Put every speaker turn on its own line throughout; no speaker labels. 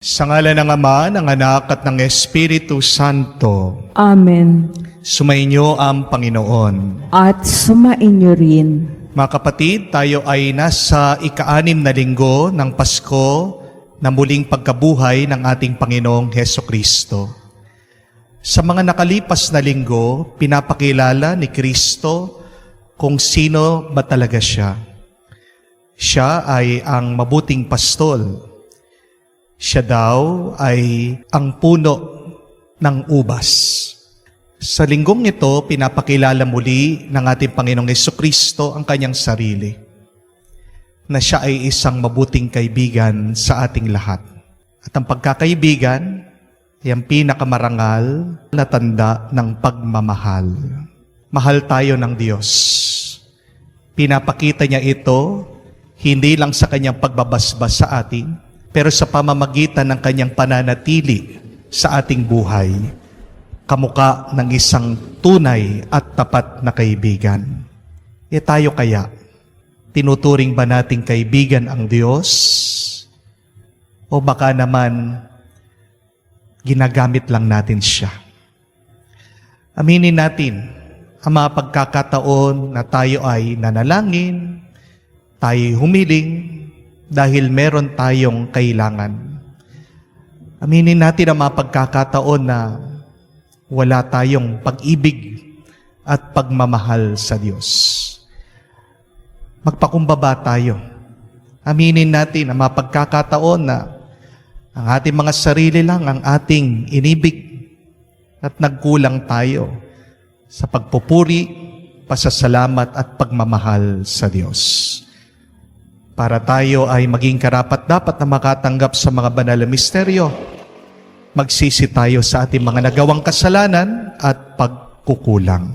Sa ngalan ng Ama, ng Anak at ng Espiritu Santo.
Amen.
Sumainyo ang Panginoon.
At sumainyo rin.
Mga kapatid, tayo ay nasa ika-6 na linggo ng Pasko na muling pagkabuhay ng ating Panginoong Hesukristo. Sa mga nakalipas na linggo, pinapakilala ni Kristo kung sino ba talaga siya. Siya ay ang mabuting pastol. Siya daw ay ang puno ng ubas. Sa linggong ito, pinapakilala muli ng ating Panginoong Hesukristo ang kanyang sarili, na siya ay isang mabuting kaibigan sa ating lahat. At ang pagkakaibigan ay ang pinakamarangal na tanda ng pagmamahal. Mahal tayo ng Diyos. Pinapakita niya ito hindi lang sa kanyang pagbabasbas sa atin, pero sa pamamagitan ng kanyang pananatili sa ating buhay, kamukha ng isang tunay at tapat na kaibigan. E tayo kaya, tinuturing ba nating kaibigan ang Diyos? O baka naman, ginagamit lang natin siya? Aminin natin ang mga pagkakataon na tayo ay nanalangin, tayo humiling, dahil meron tayong kailangan. Aminin natin ang mga pagkakataon na wala tayong pag-ibig at pagmamahal sa Diyos. Magpakumbaba tayo. Aminin natin ang mga pagkakataon na ang ating mga sarili lang ang ating inibig at nagkulang tayo sa pagpupuri, pasasalamat at pagmamahal sa Diyos. Para tayo ay maging karapat-dapat na makatanggap sa mga banal na misteryo, magsisi tayo sa ating mga nagawang kasalanan at pagkukulang.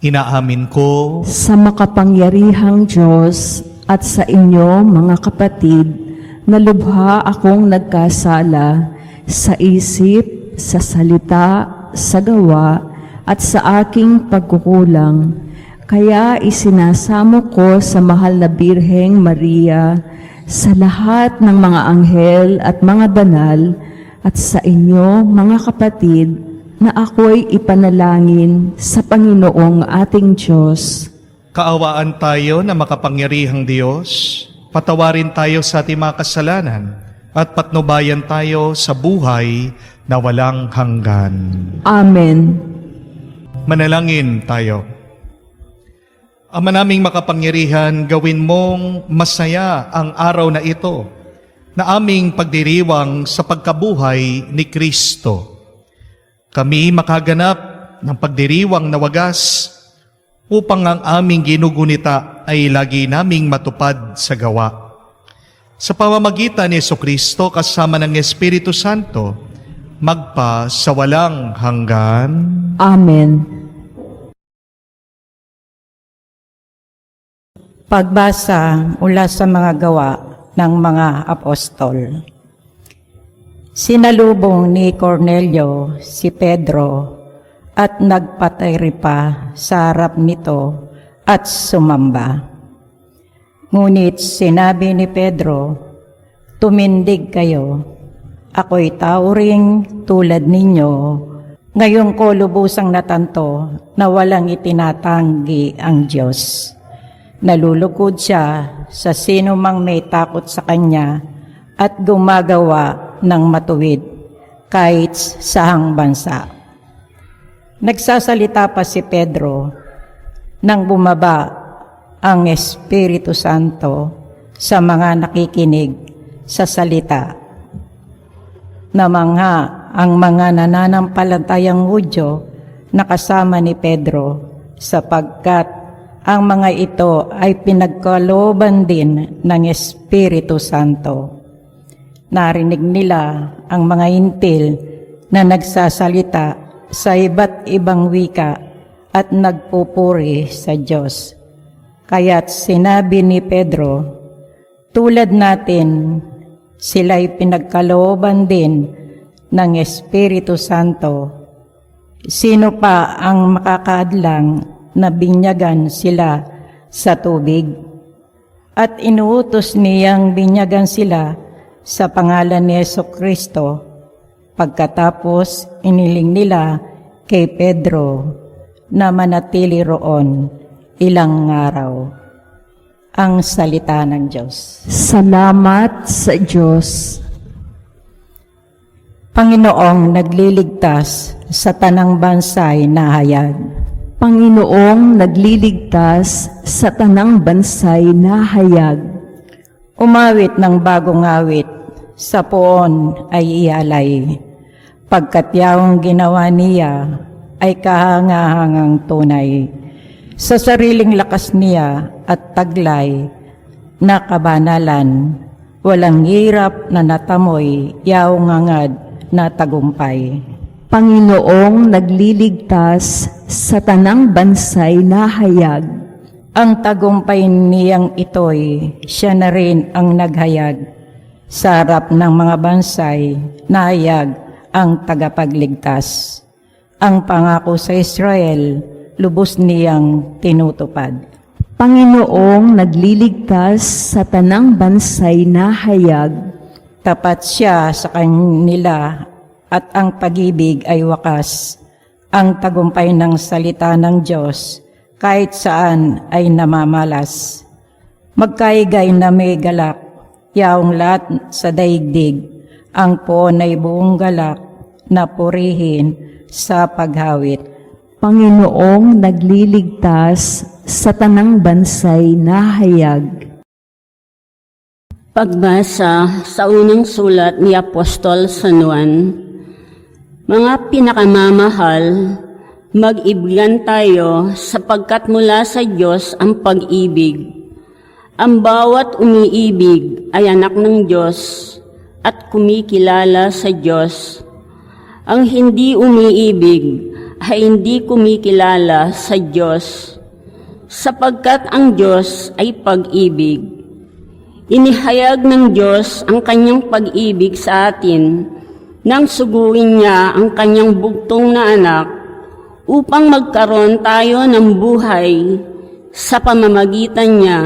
Inaamin ko
Sa makapangyarihang Diyos at sa inyo, mga kapatid, na lubha akong nagkasala sa isip, sa salita, sa gawa, at sa aking pagkukulang. Kaya isinasamo ko sa mahal na Birheng Maria, sa lahat ng mga anghel at mga banal, at sa inyo, mga kapatid, na ako'y ipanalangin sa Panginoong ating Diyos.
kaawaan tayo na makapangyarihang Diyos, patawarin tayo sa ating mga kasalanan, at patnubayan tayo sa buhay na walang hanggan.
Amen.
Manalangin tayo. Ama naming makapangyarihan, gawin mong masaya ang araw na ito na aming pagdiriwang sa pagkabuhay ni Kristo. Kami makaganap ng pagdiriwang na wagas upang ang aming ginugunita ay lagi naming matupad sa gawa. Sa pamamagitan ni Jesucristo kasama ng Espiritu Santo, magpa sa walang hanggan.
Amen.
Pagbasa mula sa mga gawa ng mga apostol. Sinalubong ni Cornelio si Pedro at nagpatiri pa sa harap nito at sumamba. Ngunit sinabi ni Pedro, "Tumindig kayo, ako'y tao ring tulad ninyo. Ngayon ko lubusang natanto na walang itinatanggi ang Diyos. Nalulugod siya sa sino mang may takot sa Kanya at gumagawa ng matuwid kahit sa sahang bansa." Nagsasalita pa si Pedro nang bumaba ang Espiritu Santo sa mga nakikinig sa salita. Namangha ang mga nananampalatayang Hudyo na kasama ni Pedro sapagkat ang mga ito ay pinagkalooban din ng Espiritu Santo. Narinig nila ang mga intil na nagsasalita sa iba't ibang wika at nagpupuri sa Diyos. Kaya't sinabi ni Pedro, tulad natin, sila'y pinagkalooban din ng Espiritu Santo. Sino pa ang makakaadlang na binyagan sila sa tubig? At inuutos niyang binyagan sila sa pangalan ni Jesucristo. Pagkatapos iniling nila kay Pedro na manatili roon ilang araw. Ang salita ng Diyos.
Salamat sa Diyos.
Panginoong nagliligtas sa tanang bansay na hayag.
Panginoong nagliligtas sa tanang bansay na hayag.
Umawit ng bagong awit, sa poon ay ialay. Pagkat yaong ginawa niya ay kahangahangang tunay. Sa sariling lakas niya at taglay na kabanalan, walang hirap na natamoy yaong ngangad na tagumpay.
Panginoong nagliligtas sa tanang bansay na hayag.
Ang tagumpay niyang ito'y siya na rin ang naghayag. Sa harap ng mga bansay, nahayag ang tagapagligtas. Ang pangako sa Israel, lubos niyang tinutupad.
Panginoong nagliligtas sa tanang bansay na hayag.
Tapat siya sa kanila at ang pag-ibig ay wakas. Ang tagumpay ng salita ng Diyos kahit saan ay namamalas. Magkaigay na may galak, yaong lahat sa daigdig, ang poon ay buong galak na purihin sa paghawit.
Panginoong nagliligtas sa tanang bansay na hayag.
Pagbasa sa unang sulat ni Apostol San Juan. Mga pinakamamahal, mag-ibigan tayo sapagkat mula sa Diyos ang pag-ibig. Ang bawat umiibig ay anak ng Diyos at kumikilala sa Diyos. Ang hindi umiibig ay hindi kumikilala sa Diyos, sapagkat ang Diyos ay pag-ibig. Inihayag ng Diyos ang kanyang pag-ibig sa atin nang suguin niya ang kanyang bugtong na anak upang magkaroon tayo ng buhay sa pamamagitan niya.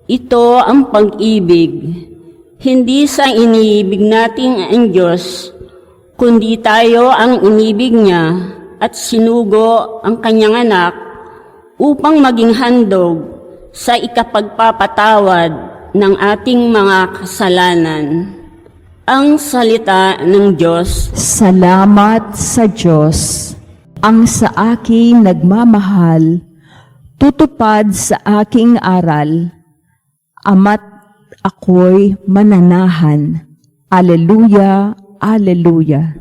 Ito ang pag-ibig, hindi sa iniibig nating ang Diyos, kundi tayo ang inibig niya at sinugo ang kanyang anak upang maging handog sa ikapagpapatawad ng ating mga kasalanan. Ang salita ng Diyos.
Salamat sa Diyos. Ang sa aking nagmamahal, tutupad sa aking aral, ama't ako'y mananahan. Aleluya, aleluya.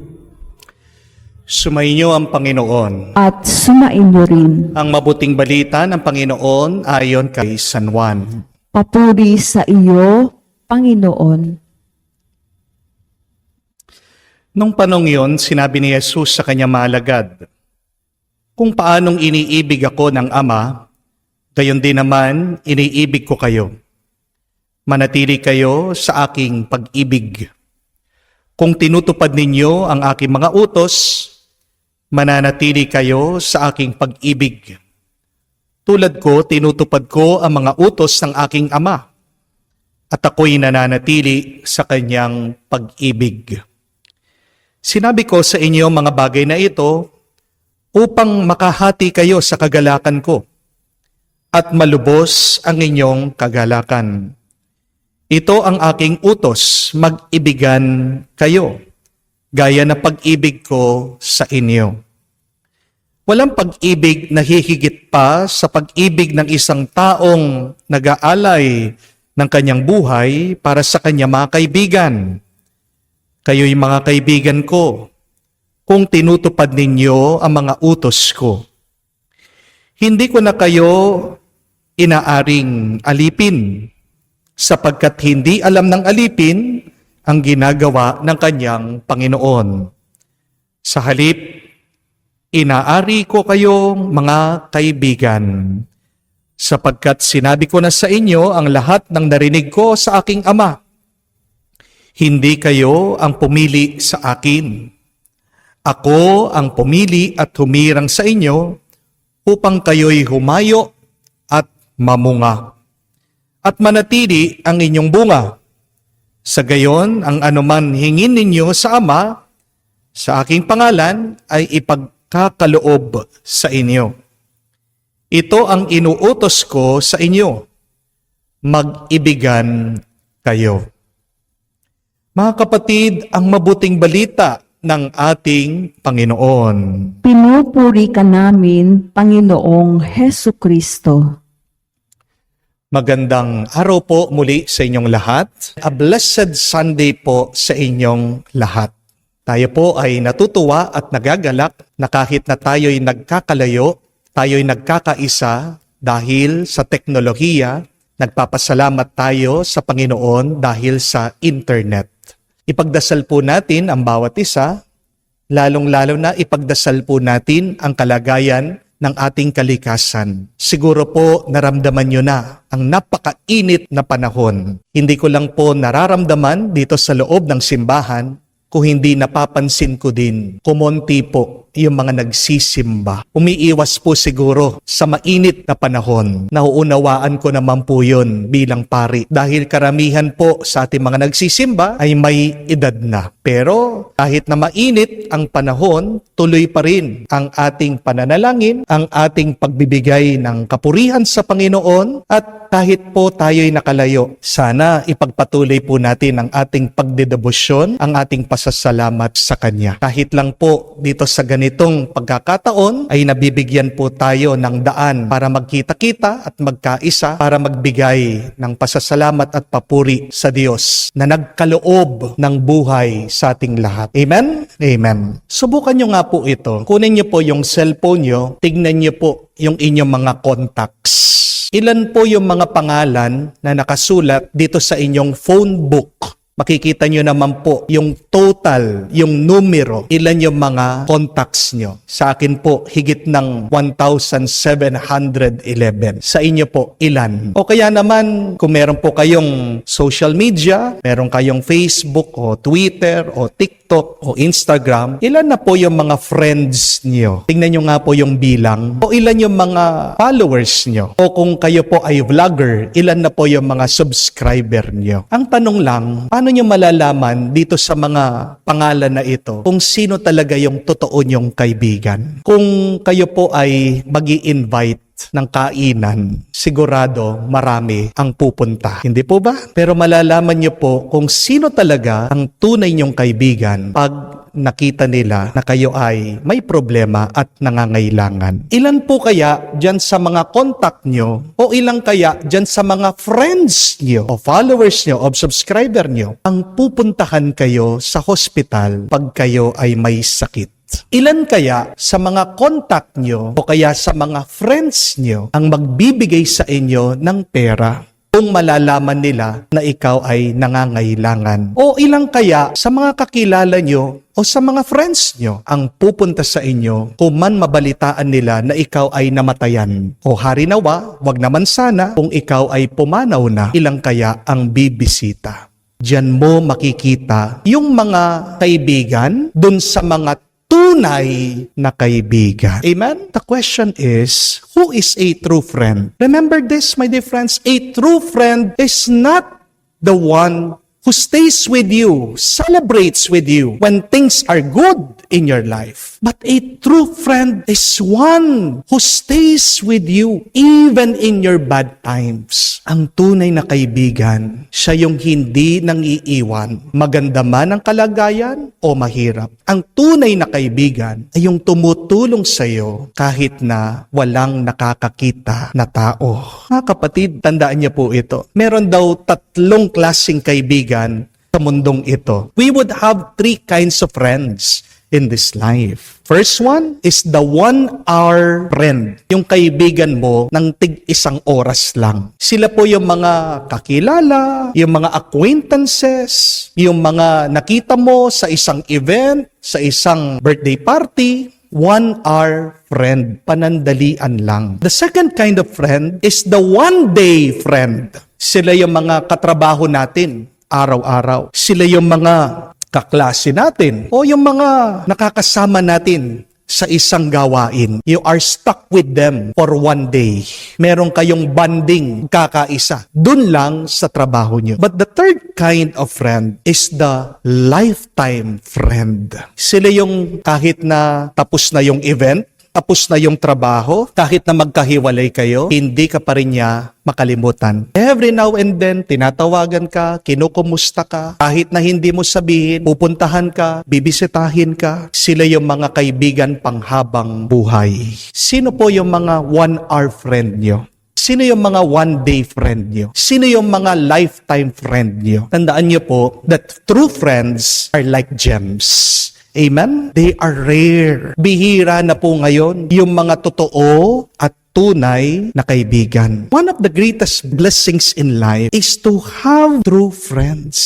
Sumainyo ang Panginoon.
At sumainyo rin.
Ang mabuting balita ng Panginoon ayon kay San Juan.
Papuri sa iyo, Panginoon.
Nung panong yon, sinabi ni Jesus sa kanyang mga alagad, kung paanong iniibig ako ng Ama, gayon din naman iniibig ko kayo. Manatili kayo sa aking pag-ibig. Kung tinutupad ninyo ang aking mga utos, mananatili kayo sa aking pag-ibig. Tulad ko, tinutupad ko ang mga utos ng aking Ama, at ako'y nananatili sa kanyang pag-ibig. Sinabi ko sa inyo mga bagay na ito upang makahati kayo sa kagalakan ko at malubos ang inyong kagalakan. Ito ang aking utos, mag-ibigan kayo, gaya na pag-ibig ko sa inyo. Walang pag-ibig na hihigit pa sa pag-ibig ng isang taong nag-aalay ng kanyang buhay para sa kanyang mga kaibigan. Kayo'y mga kaibigan ko, kung tinutupad ninyo ang mga utos ko. Hindi ko na kayo inaaring alipin, sapagkat hindi alam ng alipin ang ginagawa ng kanyang Panginoon. Sa halip, inaari ko kayong mga kaibigan, sapagkat sinabi ko na sa inyo ang lahat ng narinig ko sa aking Ama. Hindi kayo ang pumili sa akin. Ako ang pumili at humirang sa inyo upang kayo'y humayo at mamunga. At manatili ang inyong bunga, Sa gayon, ang anuman hingin ninyo sa Ama, sa aking pangalan, ay ipagkakaloob sa inyo. Ito ang inuutos ko sa inyo, mag-ibigan kayo. Mga kapatid, ang mabuting balita ng ating Panginoon.
Pinupuri ka namin, Panginoong Hesu Kristo.
Magandang araw po muli sa inyong lahat. A blessed Sunday po sa inyong lahat. Tayo po ay natutuwa at nagagalak na kahit na tayo'y nagkakalayo, tayo'y nagkakaisa dahil sa teknolohiya, nagpapasalamat tayo sa Panginoon dahil sa internet. Ipagdasal po natin ang bawat isa, lalong-lalo na ipagdasal po natin ang kalagayan ng ating kalikasan. Siguro po naramdaman nyo na ang napakainit na panahon. Hindi ko lang po nararamdaman dito sa loob ng simbahan, kung hindi napapansin ko din, kumonti po yung mga nagsisimba. Umiiwas po siguro sa mainit na panahon. Nauunawaan ko naman po yun bilang pari. Dahil karamihan po sa ating mga nagsisimba ay may edad na. Pero kahit na mainit ang panahon, tuloy pa rin ang ating pananalangin, ang ating pagbibigay ng kapurihan sa Panginoon, at kahit po tayo'y nakalayo, sana ipagpatuloy po natin ang ating pagdedebosyon, ang ating pasasalamat sa Kanya. Kahit lang po dito sa ganitong pagkakataon ay nabibigyan po tayo ng daan para magkita-kita at magkaisa para magbigay ng pasasalamat at papuri sa Diyos na nagkaloob ng buhay sa ating lahat. Amen? Amen. Subukan nyo nga po ito. Kunin nyo po yung cellphone nyo, tignan nyo po yung inyong mga contacts. Ilan po yung mga pangalan na nakasulat dito sa inyong phone book? Makikita nyo naman po yung total, yung numero, ilan yung mga contacts nyo. Sa akin po, higit ng 1,711. Sa inyo po, ilan? O kaya naman, kung meron po kayong social media, meron kayong Facebook o Twitter o TikTok o Instagram, ilan na po yung mga friends nyo? Tingnan nyo nga po yung bilang. O ilan yung mga followers nyo? O kung kayo po ay vlogger, ilan na po yung mga subscriber nyo? Ang tanong lang, paano nyo malalaman dito sa mga pangalan na ito kung sino talaga yung totoo nyong kaibigan? Kung kayo po ay magi-invite ng kainan, sigurado marami ang pupunta. Hindi po ba? Pero malalaman nyo po kung sino talaga ang tunay nyong kaibigan pag nakita nila na kayo ay may problema at nangangailangan. Ilan po kaya dyan sa mga contact nyo o ilang kaya dyan sa mga friends nyo o followers nyo o subscriber nyo ang pupuntahan kayo sa hospital pag kayo ay may sakit? Ilan kaya sa mga contact nyo o kaya sa mga friends nyo ang magbibigay sa inyo ng pera kung malalaman nila na ikaw ay nangangailangan? O ilang kaya sa mga kakilala nyo o sa mga friends nyo ang pupunta sa inyo kung man mabalitaan nila na ikaw ay namatayan? O hari nawa, wag naman sana kung ikaw ay pumanaw na, ilang kaya ang bibisita? Diyan mo makikita yung mga kaibigan dun sa mga tunay na kaibigan. Amen? The question is, who is a true friend? Remember this, my dear friends, a true friend is not the one who stays with you, celebrates with you when things are good in your life. But a true friend is one who stays with you even in your bad times. Ang tunay na kaibigan, siya yung hindi nang iiwan, maganda man ang kalagayan o mahirap. Ang tunay na kaibigan ay yung tumutulong sa iyo kahit na walang nakakakita na tao. Mga kapatid, tandaan niyo po ito. Meron daw 3 klaseng kaibigan sa mundong ito. We would have 3 kinds of friends in this life. First one is the 1-hour friend. Yung kaibigan mo ng tig-1 oras lang. Sila po yung mga kakilala, yung mga acquaintances, yung mga nakita mo sa isang event, sa isang birthday party. 1-hour friend. Panandalian lang. The second kind of friend is the 1-day friend. Sila yung mga katrabaho natin araw-araw. Sila yung mga kaklase natin o yung mga nakakasama natin sa isang gawain. You are stuck with them for one day. Meron kayong bonding, kakaisa. Dun lang sa trabaho nyo. But the third kind of friend is the lifetime friend. Sila yung kahit na tapos na yung event, tapos na yung trabaho, kahit na magkahiwalay kayo, hindi ka pa rin niya makalimutan. Every now and then, tinatawagan ka, kinukumusta ka, kahit na hindi mo sabihin, pupuntahan ka, bibisitahin ka. Sila yung mga kaibigan panghabang buhay. Sino po yung mga one-hour friend nyo? Sino yung mga one-day friend nyo? Sino yung mga lifetime friend nyo? Tandaan nyo po that true friends are like gems. Amen? They are rare. Bihira na po ngayon yung mga totoo at tunay na kaibigan. One of the greatest blessings in life is to have true friends.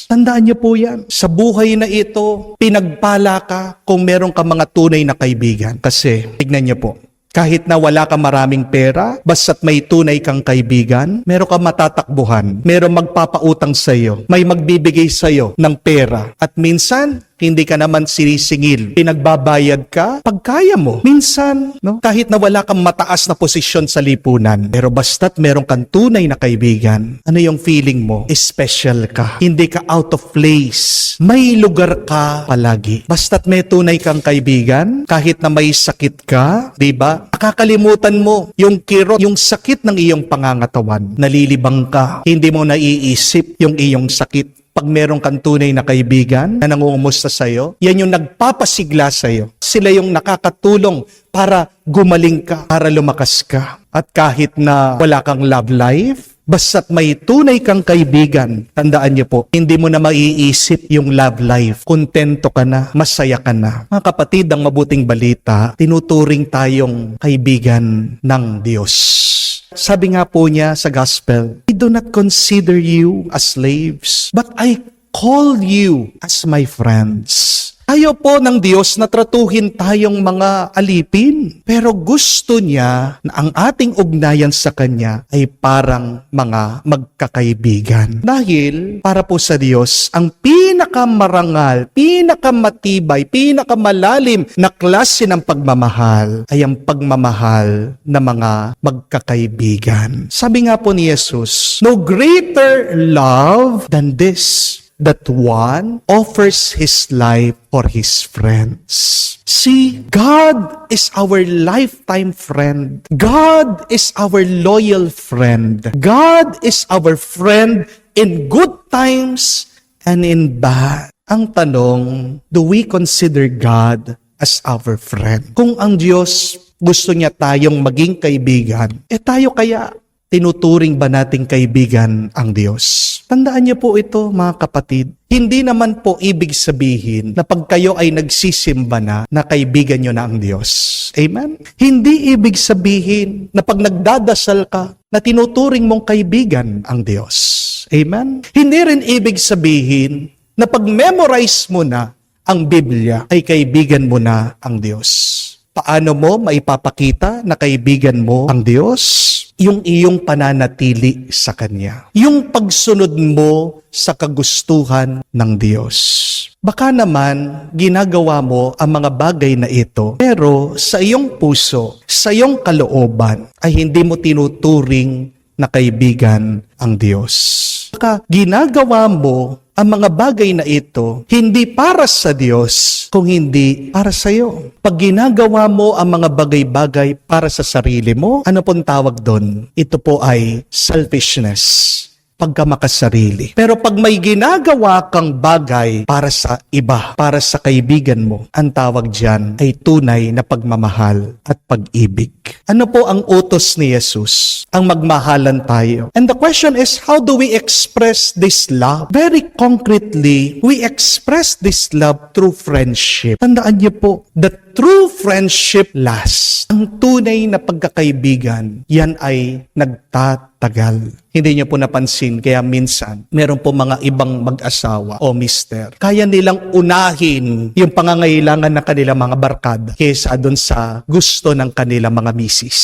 Tandaan niyo po yan. Sa buhay na ito, pinagpala ka kung meron ka mga tunay na kaibigan. Kasi, tignan niyo po, kahit na wala ka maraming pera, basta't may tunay kang kaibigan, meron ka matatakbuhan, meron magpapautang sa iyo, may magbibigay sa iyo ng pera. At minsan, hindi ka naman sinisingil. Pinagbabayad ka pag kaya mo. Minsan, no? Kahit na wala kang mataas na posisyon sa lipunan, pero basta't meron kang tunay na kaibigan, ano yung feeling mo? Special ka. Hindi ka out of place. May lugar ka palagi. Basta't may tunay kang kaibigan, kahit na may sakit ka, di ba? Nakakalimutan mo yung kirot, yung sakit ng iyong pangangatawan. Nalilibang ka. Hindi mo naiisip yung iyong sakit. Pag meron kang tunay na kaibigan na nangungumusta sa'yo, yan yung nagpapasigla sa'yo. Sila yung nakakatulong para gumaling ka, para lumakas ka. At kahit na wala kang love life, basta't may tunay kang kaibigan, tandaan niyo po, hindi mo na maiisip yung love life. Kontento ka na, masaya ka na. Mga kapatid, ang mabuting balita, tinuturing tayong kaibigan ng Diyos. Sabi nga po niya sa gospel, I do not consider you as slaves, but I call you as my friends. Ayaw po ng Diyos na tratuhin tayong mga alipin. Pero gusto niya na ang ating ugnayan sa Kanya ay parang mga magkakaibigan. Dahil para po sa Diyos, ang pinakamarangal, pinakamatibay, pinakamalalim na klase ng pagmamahal ay ang pagmamahal ng mga magkakaibigan. Sabi nga po ni Jesus, no greater love than this, that one offers his life for his friends. See, God is our lifetime friend. God is our loyal friend. God is our friend in good times and in bad. Ang tanong, do we consider God as our friend? Kung ang Diyos gusto niya tayong maging kaibigan, tayo kaya tinuturing ba nating kaibigan ang Diyos? Tandaan niyo po ito, mga kapatid. Hindi naman po ibig sabihin na pag kayo ay nagsisimba na kaibigan niyo na ang Diyos. Amen? Hindi ibig sabihin na pag nagdadasal ka, na tinuturing mong kaibigan ang Diyos. Amen? Hindi rin ibig sabihin na pag memorize mo na ang Biblia, ay kaibigan mo na ang Diyos. Paano mo maipapakita na kaibigan mo ang Diyos? Yung iyong pananatili sa Kanya. Yung pagsunod mo sa kagustuhan ng Diyos. Baka naman, ginagawa mo ang mga bagay na ito, pero sa iyong puso, sa iyong kalooban, ay hindi mo tinuturing na kaibigan ang Diyos. Baka ginagawa mo ang mga bagay na ito, hindi para sa Diyos, kung hindi para sa iyo. Pag ginagawa mo ang mga bagay-bagay para sa sarili mo, ano pong tawag doon? Ito po ay selfishness, pagkamakasarili. Pero pag may ginagawa kang bagay para sa iba, para sa kaibigan mo, ang tawag diyan ay tunay na pagmamahal at pag-ibig. Ano po ang utos ni Jesus? Ang magmahalan tayo. And the question is, how do we express this love? Very concretely, we express this love through friendship. Tandaan niyo po, the true friendship lasts. Ang tunay na pagkakaibigan, yan ay nagtatagal. Hindi niyo po napansin, kaya minsan, meron po mga ibang mag-asawa o mister. Kaya nilang unahin yung pangangailangan ng kanilang mga barkada kaysa doon sa gusto ng kanilang mga misis.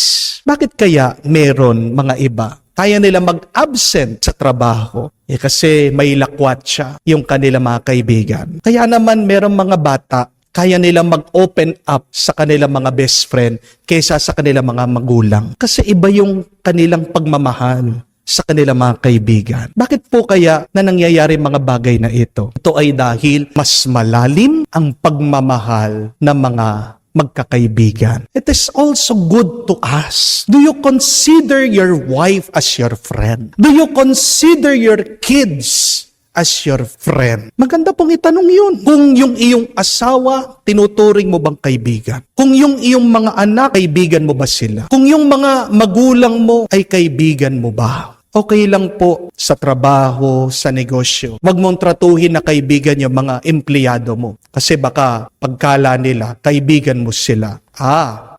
Bakit kaya meron mga iba? Kaya nila mag-absent sa trabaho. Kasi may lakwat siya yung kanilang mga kaibigan. Kaya naman merong mga bata, kaya nila mag-open up sa kanilang mga best friend kaysa sa kanilang mga magulang. Kasi iba yung kanilang pagmamahal sa kanilang mga kaibigan. Bakit po kaya na nangyayari mga bagay na ito? Ito ay dahil mas malalim ang pagmamahal ng mga magkakaibigan. It is also good to us. Do you consider your wife as your friend? Do you consider your kids as your friend? Maganda pong itanong yun. Kung yung iyong asawa, tinuturing mo bang kaibigan? Kung yung iyong mga anak, kaibigan mo ba sila? Kung yung mga magulang mo ay kaibigan mo ba? Okay lang po sa trabaho, sa negosyo. Huwag mong tratuhin na kaibigan yung mga empleyado mo. Kasi baka pagkala nila, kaibigan mo sila.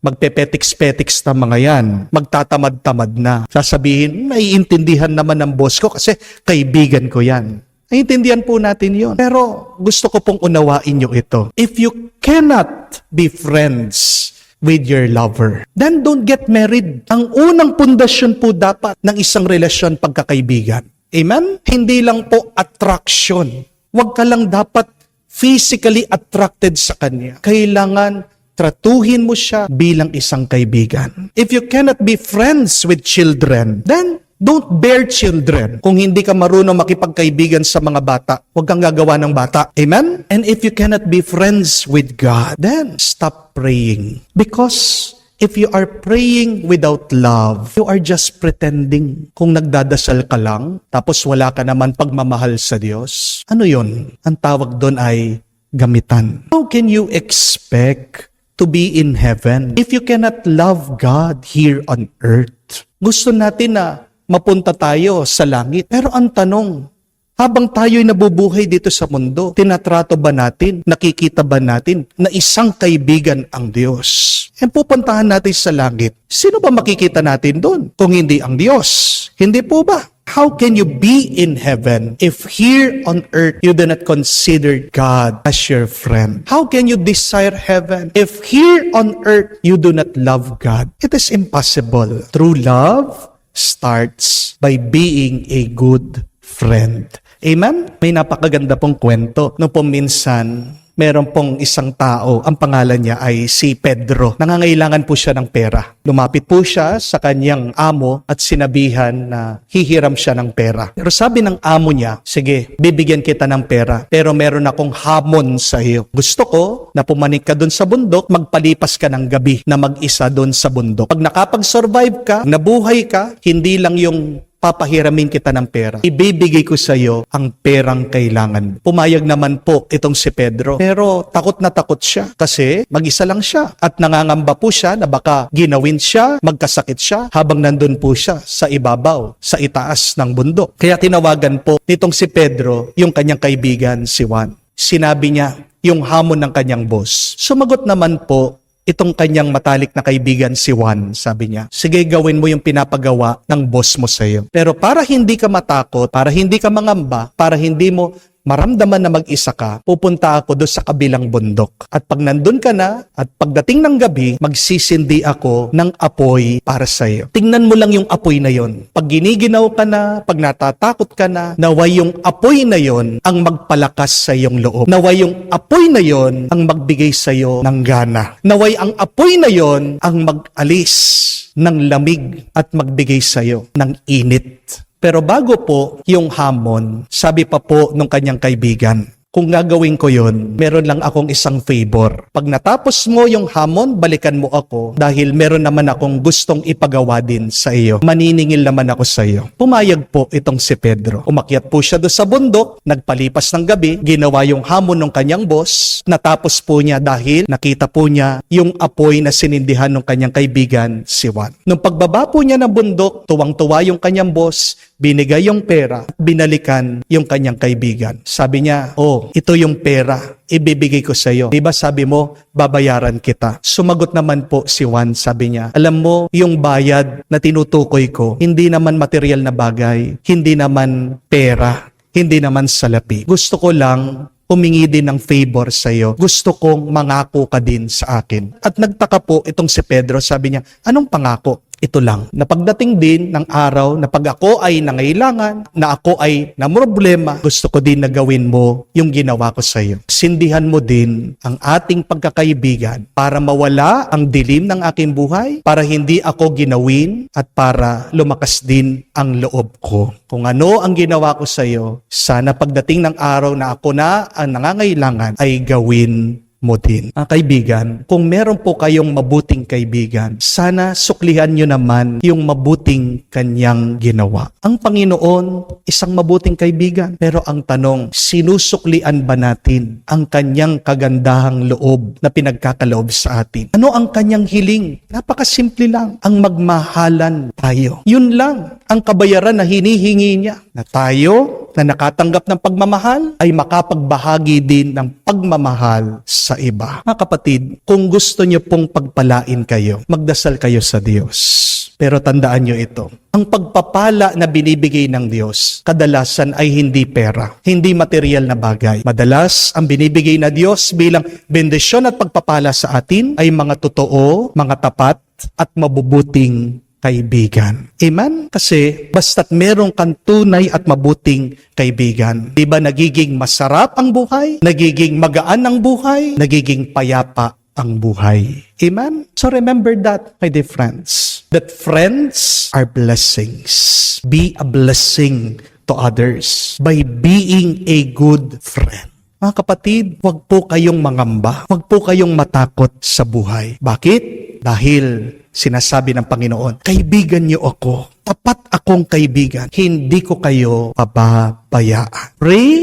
Magpepetiks-petiks na mga yan. Magtatamad-tamad na. Sasabihin, naiintindihan naman ng boss ko kasi kaibigan ko yan. Naiintindihan po natin yon. Pero gusto ko pong unawain nyo ito. If you cannot be friends with your lover, then don't get married. Ang unang pundasyon po dapat ng isang relasyon pagkakaibigan. Amen? Hindi lang po attraction. Huwag ka lang dapat physically attracted sa kanya. Kailangan tratuhin mo siya bilang isang kaibigan. If you cannot be friends with children, then don't bear children. Kung hindi ka marunong makipagkaibigan sa mga bata, huwag kang gagawa ng bata. Amen? And if you cannot be friends with God, then stop praying. Because if you are praying without love, you are just pretending. Kung nagdadasal ka lang, tapos wala ka naman pagmamahal sa Diyos, ano yun? Ang tawag doon ay gamitan. How can you expect to be in heaven if you cannot love God here on earth? Gusto natin na mapunta tayo sa langit. Pero ang tanong, habang tayo'y nabubuhay dito sa mundo, tinatrato ba natin, nakikita ba natin na isang kaibigan ang Diyos? E pupuntahan natin sa langit. Sino ba makikita natin doon? Kung hindi ang Diyos. Hindi po ba? How can you be in heaven if here on earth you do not consider God as your friend? How can you desire heaven if here on earth you do not love God? It is impossible. True love starts by being a good friend. Amen? May napakaganda pong kwento. Nung minsan, meron pong isang tao, ang pangalan niya ay si Pedro. Nangangailangan po siya ng pera. Lumapit po siya sa kanyang amo at sinabihan na hihiram siya ng pera. Pero sabi ng amo niya, sige, bibigyan kita ng pera, pero meron akong hamon sa iyo. Gusto ko na pumanik ka doon sa bundok, magpalipas ka ng gabi na mag-isa doon sa bundok. Pag nakapag-survive ka, nabuhay ka, hindi lang yung papahiramin kita ng pera. Ibibigay ko sa iyo ang perang kailangan. Pumayag naman po itong si Pedro. Pero takot na takot siya kasi mag-isa lang siya. At nangangamba po siya na baka ginawin siya, magkasakit siya habang nandun po siya sa ibabaw, sa itaas ng bundok. Kaya tinawagan po nitong si Pedro yung kanyang kaibigan si Juan. Sinabi niya yung hamon ng kanyang boss. Sumagot naman po itong kanyang matalik na kaibigan si Juan, sabi niya, sige, gawin mo yung pinapagawa ng boss mo sa iyo. Pero para hindi ka matakot, para hindi ka mangamba, para hindi mo maramdaman na mag-isa ka, pupunta ako doon sa kabilang bundok. At pag nandun ka na, at pagdating ng gabi, magsisindi ako ng apoy para sa iyo. Tingnan mo lang yung apoy na yon. Pag giniginaw ka na, pag natatakot ka na, naway yung apoy na yon ang magpalakas sa iyong loob. Naway yung apoy na yon ang magbigay sa iyo ng gana. Naway ang apoy na yon ang mag-alis ng lamig at magbigay sa iyo ng init. Pero bago po yung hamon, sabi pa po nung kanyang kaibigan, kung gagawin ko yun, meron lang akong isang favor. Pag natapos mo yung hamon, balikan mo ako dahil meron naman akong gustong ipagawa din sa iyo. Maniningil naman ako sa iyo. Pumayag po itong si Pedro. Umakyat po siya doon sa bundok, nagpalipas ng gabi, ginawa yung hamon ng kanyang boss, natapos po niya dahil nakita po niya yung apoy na sinindihan ng kanyang kaibigan si Juan. Nung pagbaba po niya ng bundok, tuwang-tuwa yung kanyang boss, binigay yung pera, binalikan yung kanyang kaibigan. Sabi niya, ito yung pera, ibibigay ko sa iyo. Diba sabi mo, babayaran kita. Sumagot naman po si Juan, sabi niya, alam mo, yung bayad na tinutukoy ko, hindi naman material na bagay, hindi naman pera, hindi naman salapi. Gusto ko lang humingi din ng favor sa iyo. Gusto kong mangako ka din sa akin. At nagtaka po itong si Pedro, sabi niya, anong pangako? ito lang, na pagdating din ng araw na pag ako ay nangailangan, na ako ay namroblema, gusto ko din na gawin mo yung ginawa ko sa iyo. Sindihan mo din ang ating pagkakaibigan para mawala ang dilim ng aking buhay, para hindi ako ginawin at para lumakas din ang loob ko. Kung ano ang ginawa ko sa iyo, sana pagdating ng araw na ako na ang nangangailangan ay gawin mo din. Mga kaibigan, kung meron po kayong mabuting kaibigan, sana suklihan nyo naman yung mabuting kanyang ginawa. Ang Panginoon, isang mabuting kaibigan. Pero ang tanong, sinusuklian ba natin ang kanyang kagandahang loob na pinagkakaloob sa atin? Ano ang kanyang hiling? Napakasimple lang, ang magmahalan tayo. Yun lang ang kabayaran na hinihingi niya, na tayo na nakatanggap ng pagmamahal ay makapagbahagi din ng pagmamahal sa iba. Mga kapatid, kung gusto nyo pong pagpalain kayo, magdasal kayo sa Diyos. Pero tandaan nyo ito, ang pagpapala na binibigay ng Diyos, kadalasan ay hindi pera, hindi material na bagay. Madalas, ang binibigay na Diyos bilang bendisyon at pagpapala sa atin ay mga totoo, mga tapat, at mabubuting kaibigan. Amen? Kasi basta't meron kang tunay at mabuting kaibigan, di ba nagiging masarap ang buhay? Nagiging magaan ang buhay? Nagiging payapa ang buhay. Amen? So remember that, my dear friends, that friends are blessings. Be a blessing to others by being a good friend. Mga kapatid, huwag po kayong mangamba. Huwag po kayong matakot sa buhay. Bakit? Dahil sinasabi ng Panginoon, kaibigan niyo ako. Tapat akong kaibigan. Hindi ko kayo pababayaan. Pray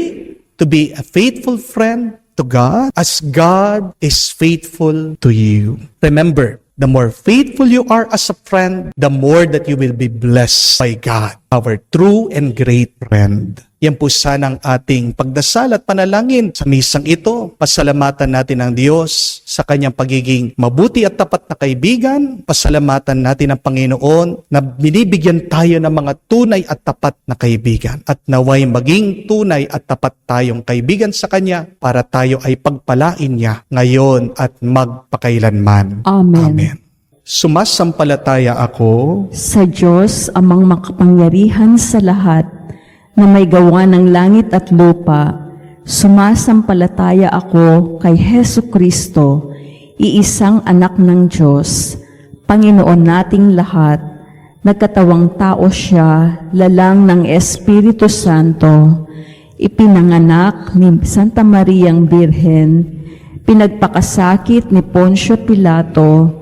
to be a faithful friend to God as God is faithful to you. Remember, the more faithful you are as a friend, the more that you will be blessed by God, our true and great friend. Yan po sana ang ating pagdasal at panalangin sa misang ito. Pasalamatan natin ang Diyos sa kanyang pagiging mabuti at tapat na kaibigan. Pasalamatan natin ang Panginoon na binibigyan tayo ng mga tunay at tapat na kaibigan. At naway maging tunay at tapat tayong kaibigan sa Kanya para tayo ay pagpalain niya ngayon at magpakailanman.
Amen.
Amen. Sumasampalataya ako
Sa Diyos, amang makapangyarihan sa lahat, na may gawa ng langit at lupa, sumasampalataya ako kay Hesu Kristo, iisang anak ng Diyos, Panginoon nating lahat, nagkatawang tao siya, lalang ng Espiritu Santo, ipinanganak ni Santa Mariang Birhen, pinagpakasakit ni Poncio Pilato,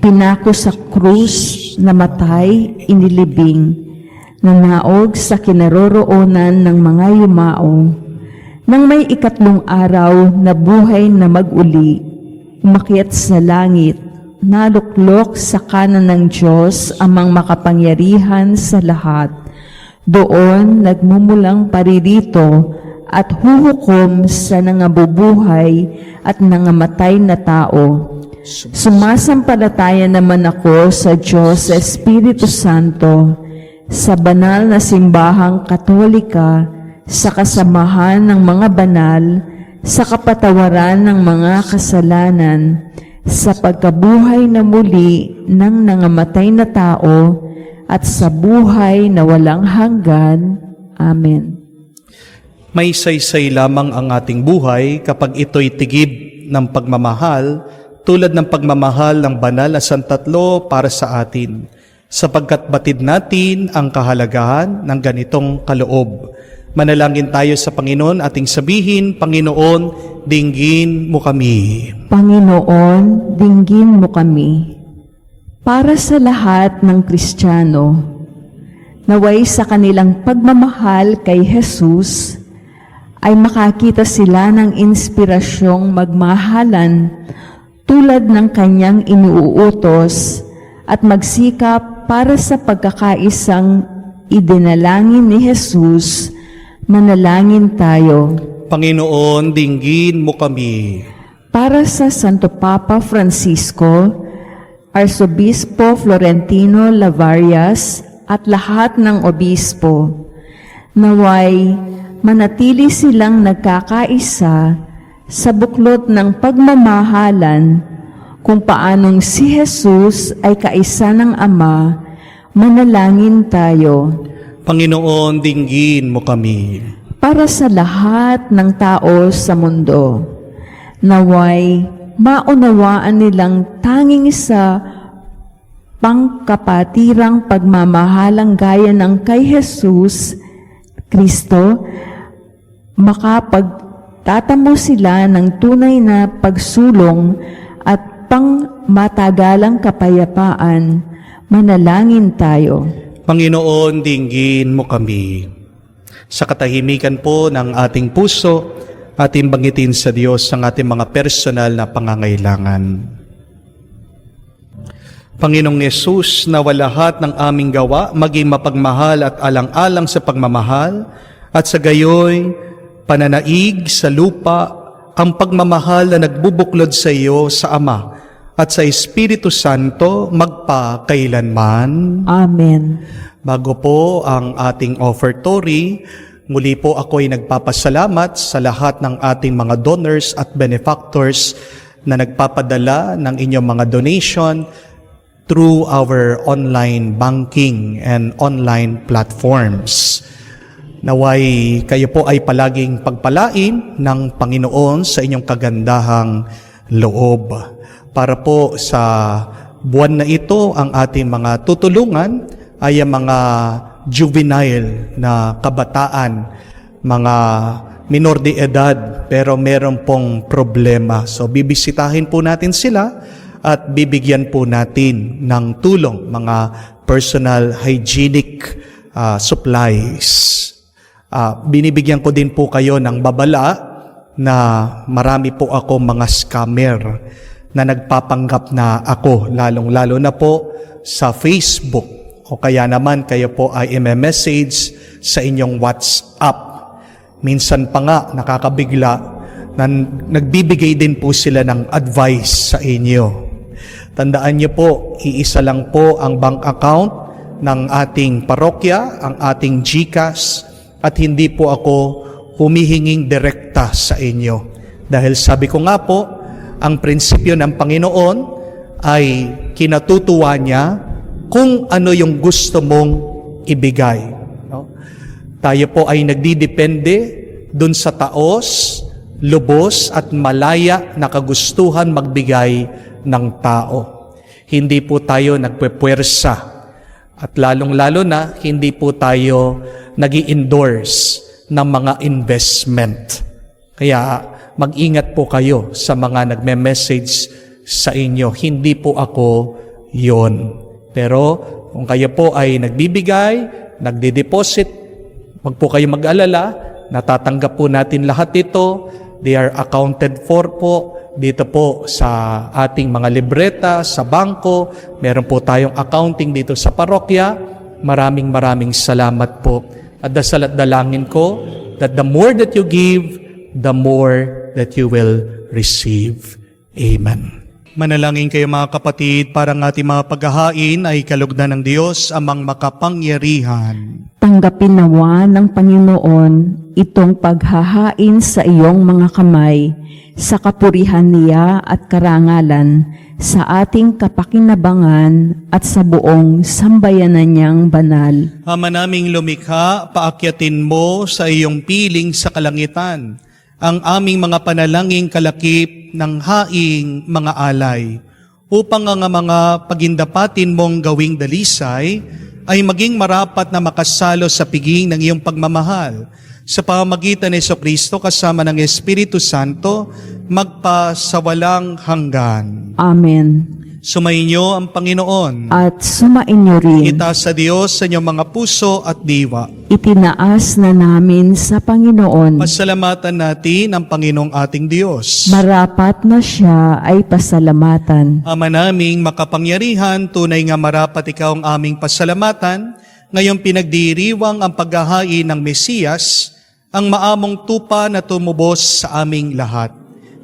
pinako sa krus, namatay, inilibing, nanaog sa kinaroroonan ng mga yumao. Nang may ikatlong araw na buhay na mag-uli, umakyat sa langit, naluklok sa kanan ng Diyos amang makapangyarihan sa lahat. Doon nagmumulang paririto at huhukom sa nangabubuhay at nangamatay na tao. Sumasampalataya naman ako sa Diyos sa Espiritu Santo, sa banal na simbahang katolika, sa kasamahan ng mga banal, sa kapatawaran ng mga kasalanan, sa pagkabuhay na muli ng nangamatay na tao, at sa buhay na walang hanggan. Amen.
May saysay lamang ang ating buhay kapag ito'y tigib ng pagmamahal, tulad ng pagmamahal ng banal na Santatlo para sa atin, sapagkat batid natin ang kahalagahan ng ganitong kaloob. Manalangin tayo sa Panginoon, ating sabihin, Panginoon, dinggin mo kami.
Panginoon, dinggin mo kami. Para sa lahat ng Kristiyano, naway sa kanilang pagmamahal kay Jesus, ay makakita sila ng inspirasyong magmahalan tulad ng kanyang iniuutos at magsikap para sa pagkakaisang idinalangin ni Jesus. Manalangin tayo.
Panginoon, dinggin mo kami.
Para sa Santo Papa Francisco, Arsobispo Florentino Lavarias at lahat ng obispo, naway manatili silang nagkakaisa sa buklod ng pagmamahalan kung paanong si Jesus ay kaisa ng Ama, manalangin tayo.
Panginoon, dinggin mo kami.
Para sa lahat ng tao sa mundo, naway maunawaan nilang tanging sa pangkapatirang pagmamahalang gaya ng kay Jesus Kristo, makapagtatamo sila ng tunay na pagsulong at pangmatagalang kapayapaan. Manalangin tayo.
Panginoon, dinggin mo kami. Sa katahimikan po ng ating puso, ating banggitin sa Diyos ang ating mga personal na pangangailangan. Panginoong Yesus, nawa lahat ng aming gawa maging mapagmahal at alang-alang sa pagmamahal, at sa gayoy, pananaig sa lupa ang pagmamahal na nagbubuklod sa iyo sa Ama at sa Espiritu Santo magpakailanman.
Amen.
Bago po ang ating offertory, muli po ako ay nagpapasalamat sa lahat ng ating mga donors at benefactors na nagpapadala ng inyong mga donation through our online banking and online platforms. Naway kayo po ay palaging pagpalain ng Panginoon sa inyong kagandahang loob. Para po sa buwan na ito, ang ating mga tutulungan ay ang mga juvenile na kabataan, mga minor de edad, pero meron pong problema. So bibisitahin po natin sila at bibigyan po natin ng tulong, mga personal hygienic supplies. Binibigyan ko din po kayo ng babala na marami po ako mga scammer na nagpapanggap na ako, lalong-lalo na po sa Facebook, o kaya naman kayo po ay i-message sa inyong WhatsApp. Minsan pa nga nakakabigla na nagbibigay din po sila ng advice sa inyo. Tandaan niyo po, iisa lang po ang bank account ng ating parokya, ang ating GCash, at hindi po ako humihinging direkta sa inyo. Dahil sabi ko nga po, ang prinsipyo ng Panginoon ay kinatutuwa niya kung ano yung gusto mong ibigay. No? Tayo po ay nagdidepende dun sa taos, lubos at malaya na kagustuhan magbigay ng tao. Hindi po tayo nagpepwersa at lalong-lalo na hindi po tayo nag-i-endorse ng mga investment. Kaya mag-ingat po kayo sa mga nagme-message sa inyo. Hindi po ako yon. Pero kung kayo po ay nagbibigay, nagde-deposit, wag po kayo mag-alala, natatanggap po natin lahat ito. They are accounted for po dito po sa ating mga libreta, sa bangko. Meron po tayong accounting dito sa parokya. Maraming salamat po. At dasal at dalangin ko that the more that you give, the more that you will receive. Amen. Manalangin kayo mga kapatid, para ang ating mga paghahain ay kalugdan ng Diyos amang makapangyarihan.
Tanggapin nawa ng Panginoon itong paghahain sa iyong mga kamay, sa kapurihan niya at karangalan, sa ating kapakinabangan at sa buong sambayanan niyang banal.
Ama naming lumikha, paakyatin mo sa iyong piling sa kalangitan ang aming mga panalangin kalakip ng haing mga alay, upang ang mga pagindapatin mong gawing dalisay ay maging marapat na makasalo sa piging ng iyong pagmamahal. Sa pamamagitan ni Jesucristo kasama ng Espiritu Santo, magpasawalang hanggan.
Amen.
Sumainyo ang Panginoon.
At sumainyo rin.
Itaas sa Diyos sa inyong mga puso at diwa.
Itinaas na namin sa Panginoon.
Pasalamatan natin ang Panginoong ating Diyos.
Marapat na siya ay pasalamatan.
Ama naming makapangyarihan, tunay nga marapat ikaw ang aming pasalamatan. Ngayong pinagdiriwang ang paghahain ng Mesiyas, ang maamong tupa na tumubos sa aming lahat.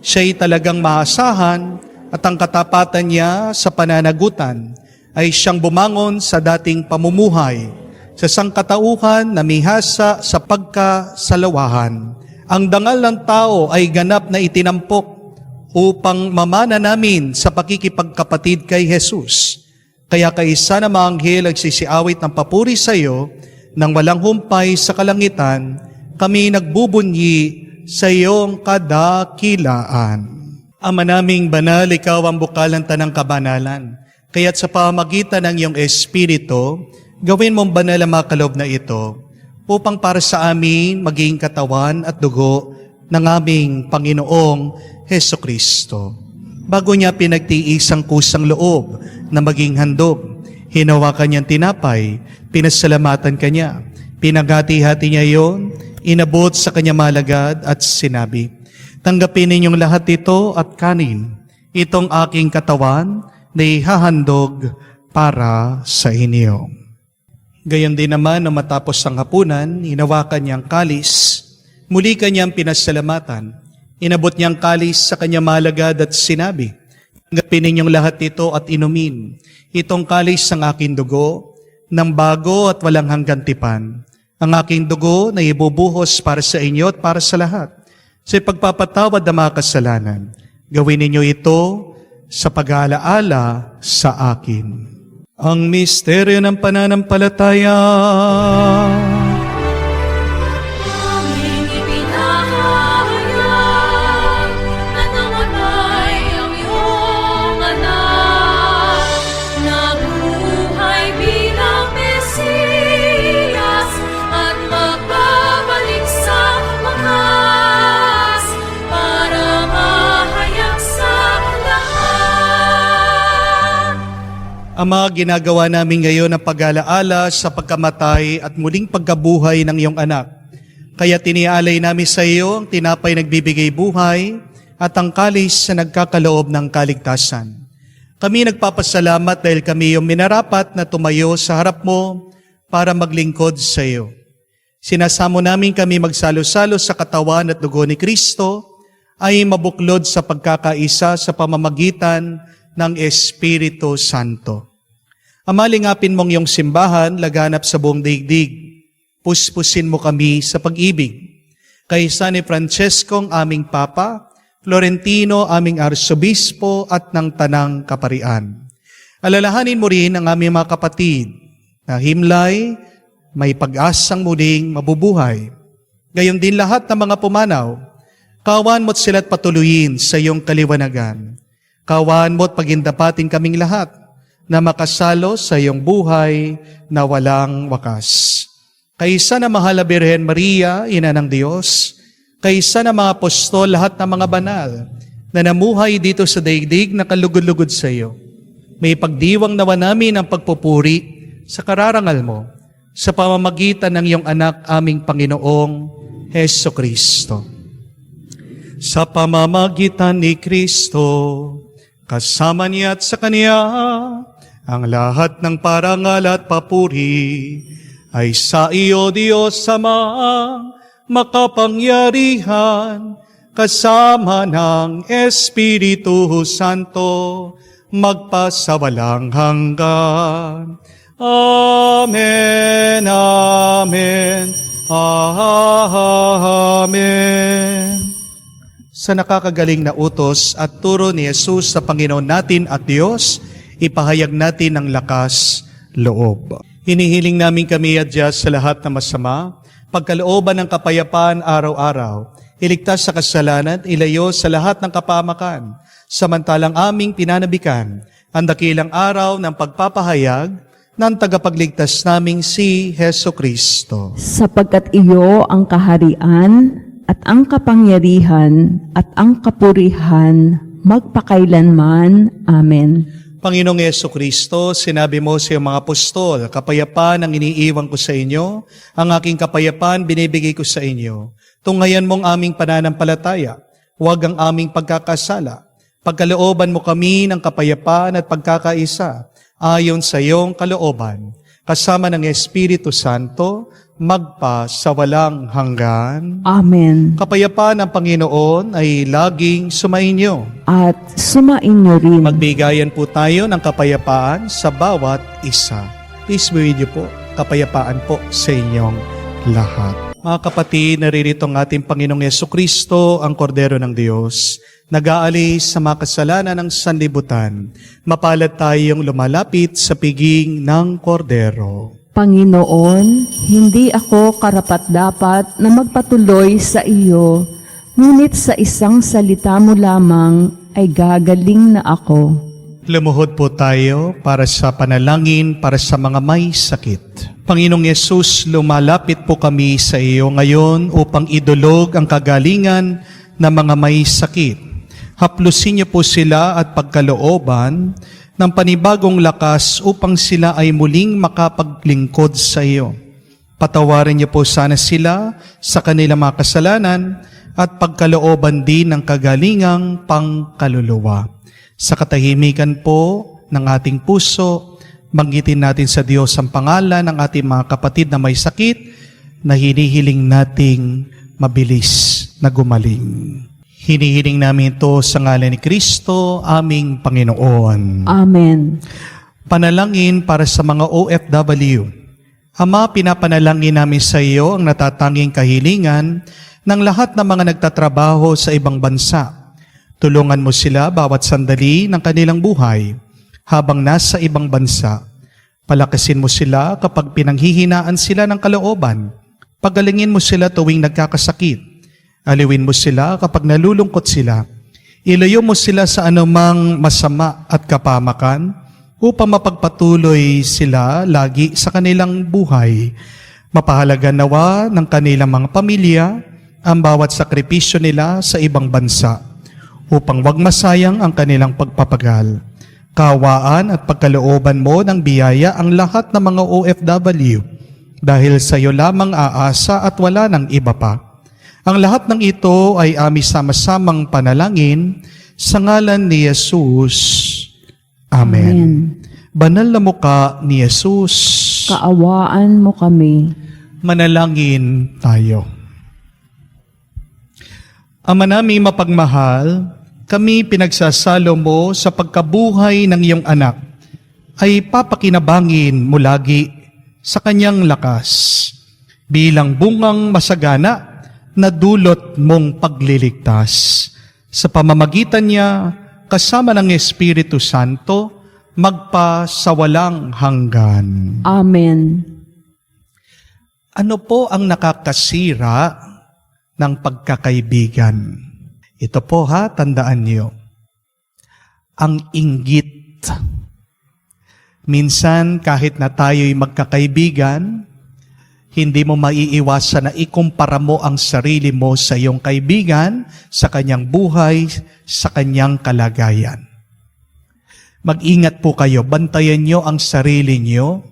Siya'y talagang maasahan, at ang katapatan niya sa pananagutan ay siyang bumangon sa dating pamumuhay, sa sangkatauhan na mihasa sa pagkasalawahan. Ang dangal ng tao ay ganap na itinampok upang mamana namin sa pakikipagkapatid kay Jesus. Kaya kaisa na mga anghel nagsisiawit ng papuri sa iyo, nang walang humpay sa kalangitan, kami nagbubunyi sa iyong kadakilaan. Ama naming banal, ikaw ang bukal ng tanang kabanalan. Kaya't sa pamamagitan ng iyong Espiritu, gawin mong banal ang mga kaloob na ito, upang para sa amin maging katawan at dugo ng aming Panginoong Hesukristo. Bago niya pinagtiis ang kusang loob na maging handog, hinawakan niyang tinapay, pinasalamatan kanya, pinaghati-hati niya iyon, inabot sa kanya malagad at sinabi, tanggapin ninyong lahat ito at kanin, itong aking katawan na ihahandog para sa inyo. Gayon din naman nang matapos ang hapunan, hinawakan niyang kalis, muli kanyang pinasalamatan, inabot niyang kalis sa kanya malagad at sinabi, tanggapin ninyong lahat ito at inumin, itong kalis ng aking dugo, ng bago at walang hanggang tipan, ang aking dugo na ibubuhos para sa inyo at para sa lahat, sa pagpapatawad ng mga kasalanan. Gawin ninyo ito sa pag-aalaala sa akin. Ang misteryo ng pananampalataya.
Aming ipinahayag na namatay ang iyong anak, nabuhay bilang Mesiyas at magbabalik sa wakas para mahayag sa lahat.
Ama, ginagawa namin ngayon ang pag-alaala sa pagkamatay at muling pagkabuhay ng iyong anak. Kaya tinialay namin sa iyo ang tinapay nagbibigay buhay at ang kalis na nagkakaloob ng kaligtasan. Kami nagpapasalamat dahil kami yung minarapat na tumayo sa harap mo para maglingkod sa iyo. Sinasamo namin kami magsalo-salo sa katawan at dugo ni Kristo ay mabuklod sa pagkakaisa sa pamamagitan ng Espiritu Santo. Amalingapin mong iyong simbahan, laganap sa buong daigdig. Puspusin mo kami sa pag-ibig. Kaysa ni Francesco, aming Papa, Florentino, aming Arsobispo, at ng Tanang Kaparian. Alalahanin mo rin ang aming mga kapatid na himlay, may pag-asang muling mabubuhay. Gayong din lahat ng mga pumanaw, kawan mo't sila't patuloyin sa iyong kaliwanagan. Kawan mo't pagindapatin kaming lahat na makasalo sa iyong buhay na walang wakas. Kaysa na mahal na Birhen Maria, Ina ng Diyos, kaysa na mga apostol, lahat ng mga banal na namuhay dito sa daigdig na kalugod-lugod sa iyo, may pagdiwang nawa namin ang pagpupuri sa kararangal mo sa pamamagitan ng iyong anak, aming Panginoong Hesukristo. Sa pamamagitan ni Kristo, kasama niya at sa Kanya, ang lahat ng parangal at papuri ay sa iyo, Diyos Ama, makapangyarihan, kasama ng Espiritu Santo, magpasawalang hanggan. Amen, amen, amen. Sa nakakagaling na utos at turo ni Jesus sa Panginoon natin at Diyos, ipahayag natin ang lakas loob. Hinihiling namin kami at Diyos sa lahat na masama, pagkalooban ng kapayapaan araw-araw, iligtas sa kasalanan, ilayo sa lahat ng kapamakan, samantalang aming pinanabikan ang dakilang araw ng pagpapahayag ng tagapagligtas naming si Hesukristo.
Sapagkat iyo ang kaharian at ang kapangyarihan at ang kapurihan magpakailanman. Amen.
Panginoong Hesukristo, sinabi mo sa iyong mga apostol, kapayapaan ang iniiwan ko sa inyo, ang aking kapayapaan binibigay ko sa inyo. Tunghayan mong aming pananampalataya, huwag ang aming pagkakasala. Pagkalooban mo kami ng kapayapaan at pagkakaisa, ayon sa iyong kalooban, kasama ng Espiritu Santo, magpa sa walang hanggan.
Amen.
Kapayapaan ng Panginoon ay laging sumainyo.
At sumainyo rin.
Magbigayan po tayo ng kapayapaan sa bawat isa. Peace be with you po. Kapayapaan po sa inyong lahat. Mga kapatid, naririto ang ating Panginoong Hesukristo, ang Kordero ng Diyos, nag-aalis sa mga kasalanan ng sanlibutan, mapalad tayong lumalapit sa piging ng kordero.
Panginoon, hindi ako karapat-dapat na magpatuloy sa iyo, ngunit sa isang salita mo lamang ay gagaling na ako.
Lumuhod po tayo para sa panalangin para sa mga may sakit. Panginoong Yesus, lumalapit po kami sa iyo ngayon upang idulog ang kagalingan ng mga may sakit. Haplusin niyo po sila at pagkalooban ng panibagong lakas upang sila ay muling makapaglingkod sa iyo. Patawarin niyo po sana sila sa kanilang mga kasalanan at pagkalooban din ng kagalingang pangkaluluwa. Sa katahimikan po ng ating puso, banggitin natin sa Diyos ang pangalan ng ating mga kapatid na may sakit na hinihiling nating mabilis na gumaling. Hinihiling namin ito sa ngalan ni Kristo, aming Panginoon.
Amen.
Panalangin para sa mga OFW. Ama, pinapanalangin namin sa iyo ang natatanging kahilingan ng lahat ng mga nagtatrabaho sa ibang bansa. Tulungan mo sila bawat sandali ng kanilang buhay habang nasa ibang bansa. Palakasin mo sila kapag pinanghihinaan sila ng kalooban. Pagalingin mo sila tuwing nagkakasakit. Aliwin mo sila kapag nalulungkot sila. Ilayo mo sila sa anumang masama at kapamakan upang mapagpatuloy sila lagi sa kanilang buhay. Mapahalaga nawa ng kanilang mga pamilya ang bawat sakripisyo nila sa ibang bansa upang wag masayang ang kanilang pagpapagal. Kawaan at pagkalooban mo ng biyaya ang lahat ng mga OFW dahil sa iyo lamang aasa at wala ng iba pa. Ang lahat ng ito ay aming sama-samang panalangin sa ngalan ni Jesus. Amen. Banal na mukha ni Jesus,
Kaawaan mo kami.
manalangin tayo. Ama naming mapagmahal, kami pinagsasalo mo sa pagkabuhay ng iyong anak ay papakinabangin mo lagi sa kanyang lakas bilang bungang masagana na dulot mong pagliligtas. Sa pamamagitan niya, kasama ng Espiritu Santo, magpasawalang hanggan.
Amen.
Ano po ang nakakasira ng pagkakaibigan? Ito po tandaan niyo. Ang inggit. Minsan kahit na tayo'y magkakaibigan, hindi mo maiiwasan na ikumpara mo ang sarili mo sa iyong kaibigan, sa kanyang buhay, sa kanyang kalagayan. Mag-ingat po kayo, bantayan niyo ang sarili niyo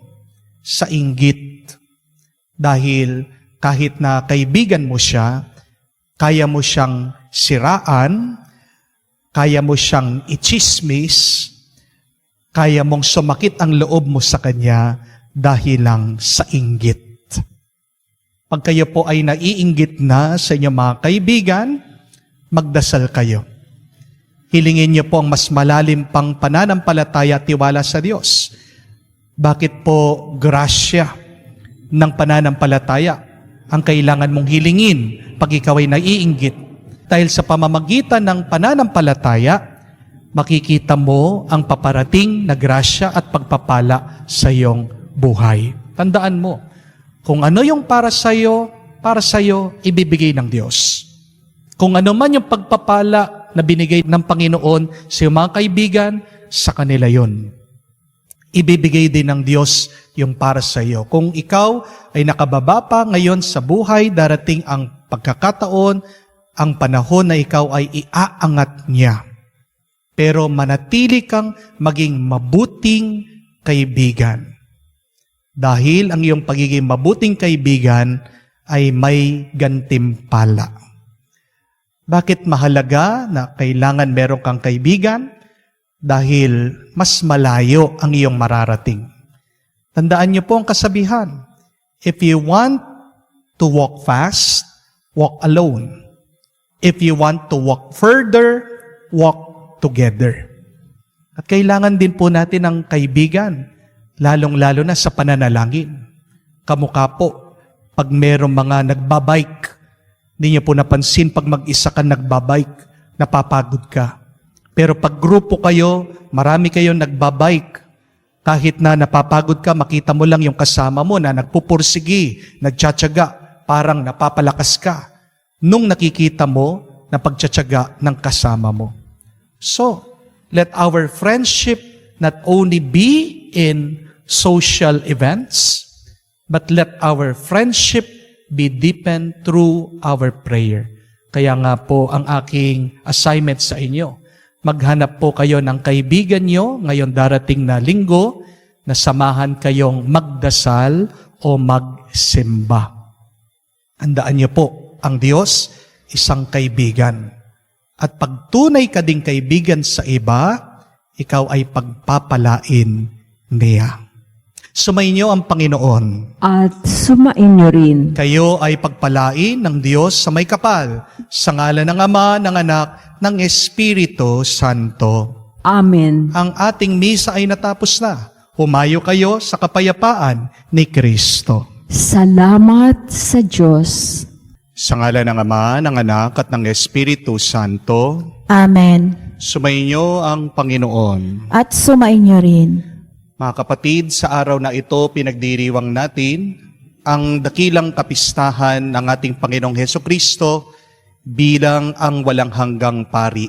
sa inggit. Dahil kahit na kaibigan mo siya, kaya mo siyang siraan, kaya mo siyang ichismis, kaya mong sumakit ang loob mo sa kanya dahil lang sa inggit. Pag kayo po ay naiinggit na sa inyong mga kaibigan, magdasal kayo. Hilingin niyo po ang mas malalim pang pananampalataya at tiwala sa Diyos. Bakit po grasya ng pananampalataya ang kailangan mong hilingin pag ikaw ay naiinggit? Dahil sa pamamagitan ng pananampalataya, makikita mo ang paparating na grasya at pagpapala sa iyong buhay. Tandaan mo, kung ano yung para sa'yo, ibibigay ng Diyos. Kung ano man yung pagpapala na binigay ng Panginoon sa iyong mga kaibigan, sa kanila yon. Ibibigay din ng Diyos yung para sa iyo. Kung ikaw ay nakababa pa ngayon sa buhay, darating ang pagkakataon, ang panahon na ikaw ay iaangat niya. Pero manatili kang maging mabuting kaibigan. Dahil ang iyong pagiging mabuting kaibigan ay may gantimpala. Bakit mahalaga na kailangan meron kang kaibigan? Dahil mas malayo ang iyong mararating. Tandaan niyo po ang kasabihan. If you want to walk fast, walk alone. If you want to walk further, walk together. At kailangan din po natin ng kaibigan, lalong-lalo na sa pananalangin. Kamukha po, pag merong mga nagbabike, hindi niyo po napansin pag mag-isa ka nagbabike, napapagod ka. Pero pag grupo kayo, marami kayong nagbabike. Kahit na napapagod ka, makita mo lang yung kasama mo na nagpupursigi, nagtsatsaga, parang napapalakas ka. Nung nakikita mo na pagtsatsaga ng kasama mo. So, let our friendship not only be in social events, but let our friendship be deepened through our prayer. Kaya nga po ang aking assignment sa inyo, maghanap po kayo ng kaibigan nyo ngayon darating na linggo na samahan kayong magdasal o magsimba. Andaan niyo po, ang Diyos, isang kaibigan. At pag tunay ka ding kaibigan sa iba, ikaw ay pagpapalain niya. Sumainyo ang Panginoon.
At sumainyo rin.
Kayo ay pagpalain ng Diyos sa may kapal, sa ngalan ng Ama, ng Anak, ng Espiritu Santo.
Amen.
Ang ating misa ay natapos na. Humayo kayo sa kapayapaan ni Kristo.
Salamat sa Diyos.
Sa ngalan ng Ama, ng Anak, at ng Espiritu Santo,
Amen.
sumainyo ang Panginoon.
At sumainyo rin.
Mga kapatid, sa araw na ito, pinagdiriwang natin ang dakilang kapistahan ng ating Panginoong Hesukristo bilang ang walang hanggang pari.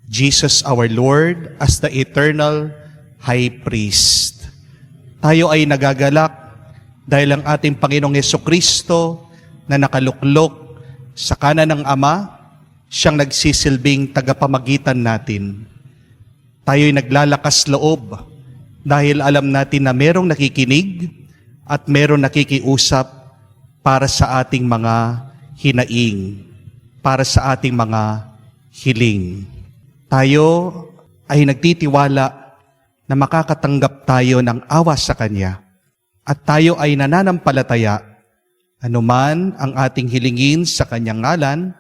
Jesus our Lord as the eternal High Priest. Tayo ay nagagalak dahil ang ating Panginoong Hesukristo na nakaluklok sa kanan ng Ama, siyang nagsisilbing tagapamagitan natin. Tayo'y naglalakas loob dahil alam natin na merong nakikinig at merong nakikiusap para sa ating mga hinaing, para sa ating mga hiling. Tayo ay nagtitiwala na makakatanggap tayo ng awa sa Kanya at tayo ay nananampalataya anuman ang ating hilingin sa Kanyang ngalan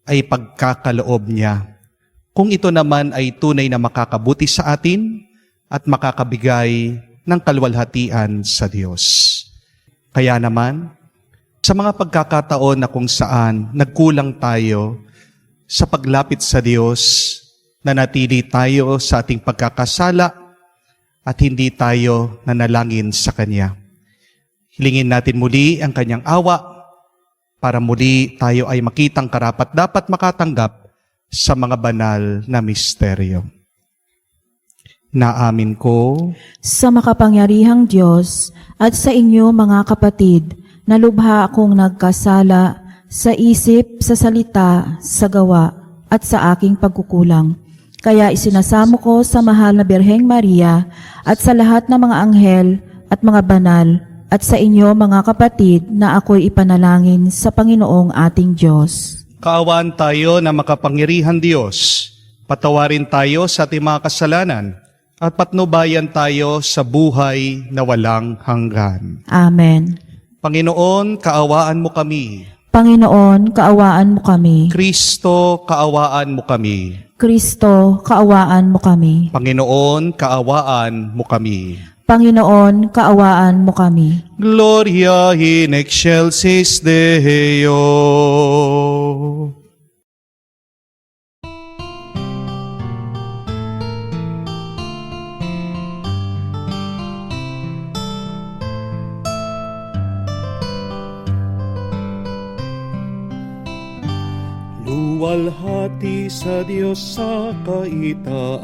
ay pagkakaloob niya. Kung ito naman ay tunay na makakabuti sa atin at makakabigay ng kaluwalhatian sa Diyos. Kaya naman, sa mga pagkakataon na kung saan nagkulang tayo sa paglapit sa Diyos, nanatili tayo sa ating pagkakasala at hindi tayo nanalangin sa Kanya. Hilingin natin muli ang Kanyang awa para muli tayo ay makitang karapat-dapat makatanggap sa mga banal na misteryo. Naamin ko
Sa makapangyarihang Diyos at sa inyo mga kapatid, na lubha akong nagkasala sa isip, sa salita, sa gawa, at sa aking pagkukulang. Kaya isinasamo ko sa mahal na Birheng Maria at sa lahat ng mga anghel at mga banal at sa inyo mga kapatid na ako'y ipanalangin sa Panginoong ating Diyos.
kaawaan tayo na makapangyarihan Diyos. Patawarin tayo sa ating mga kasalanan at patnubayan tayo sa buhay na walang hanggan.
Amen.
Panginoon, kaawaan mo kami.
Panginoon, kaawaan mo kami.
Kristo, kaawaan mo kami.
Kristo, kaawaan mo kami.
Panginoon, kaawaan mo kami.
Panginoon, kaawaan mo kami.
Gloria in excelsis Deo. Luwalhati sa Diyos sa kaitaasan,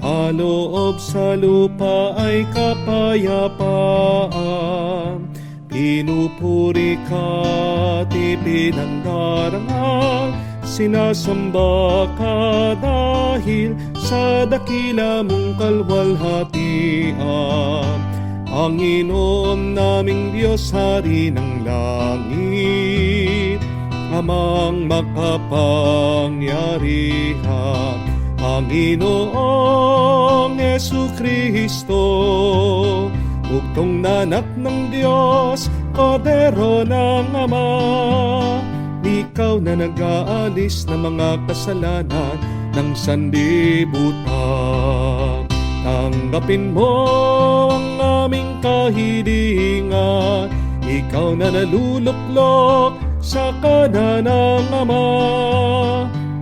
kaloob sa lupa ay kapayapaan. Pinupuri ka, ipinandarangal, sinasamba ka dahil sa dakila mong kalwalhatian. Panginoon naming Diyos, Hari ng langit, Amang makapangyarihan, Panginoong Jesucristo, bugtong nanak ng Diyos, Kordero ng Ama. Ikaw na nag-aalis ng mga kasalanan ng sanlibutan. Tanggapin mo ang aming kahilingan, ikaw na naluluklok
sa kanan ng Ama.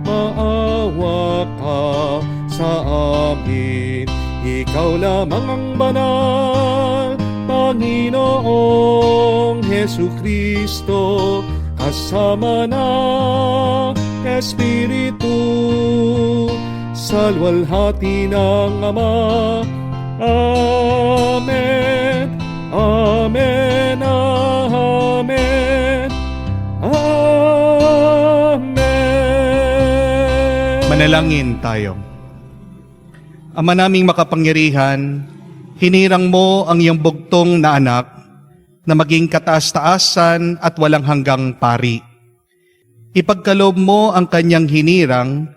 Maawa ka sa amin, ikaw lamang ang banal, Panginoong Hesukristo, kasama na Espiritu, sa luwalhati ng Ama. Amen, Amen, Amen, Amen.
Manalangin tayo. Ama naming makapangyarihan, hinirang mo ang iyong bugtong na anak na maging kataas-taasan at walang hanggang pari. Ipagkaloob mo ang kanyang hinirang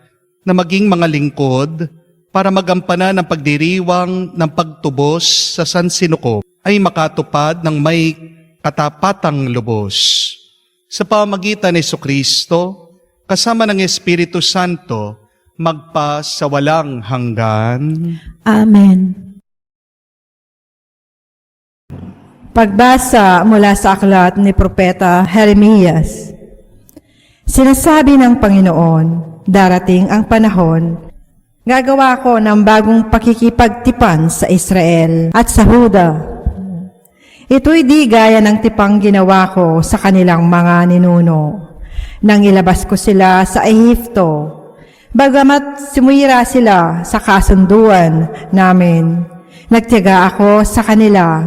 na maging mga lingkod para magampanan ang pagdiriwang ng pagtubos sa sansinukob ay makatupad ng may katapatang lubos. Sa pamamagitan ni Jesucristo, kasama ng Espiritu Santo, magpa sa walang hanggan.
Amen.
Pagbasa mula sa aklat ni Propeta Jeremias. Sinasabi ng Panginoon, darating ang panahon, gagawa ko ng bagong pakikipagtipan sa Israel at sa Huda. Ito'y di gaya ng tipang ginawa ko sa kanilang mga ninuno, nang ilabas ko sila sa Ehipto. Bagamat sumira sila sa kasunduan namin, nagtiyaga ako sa kanila.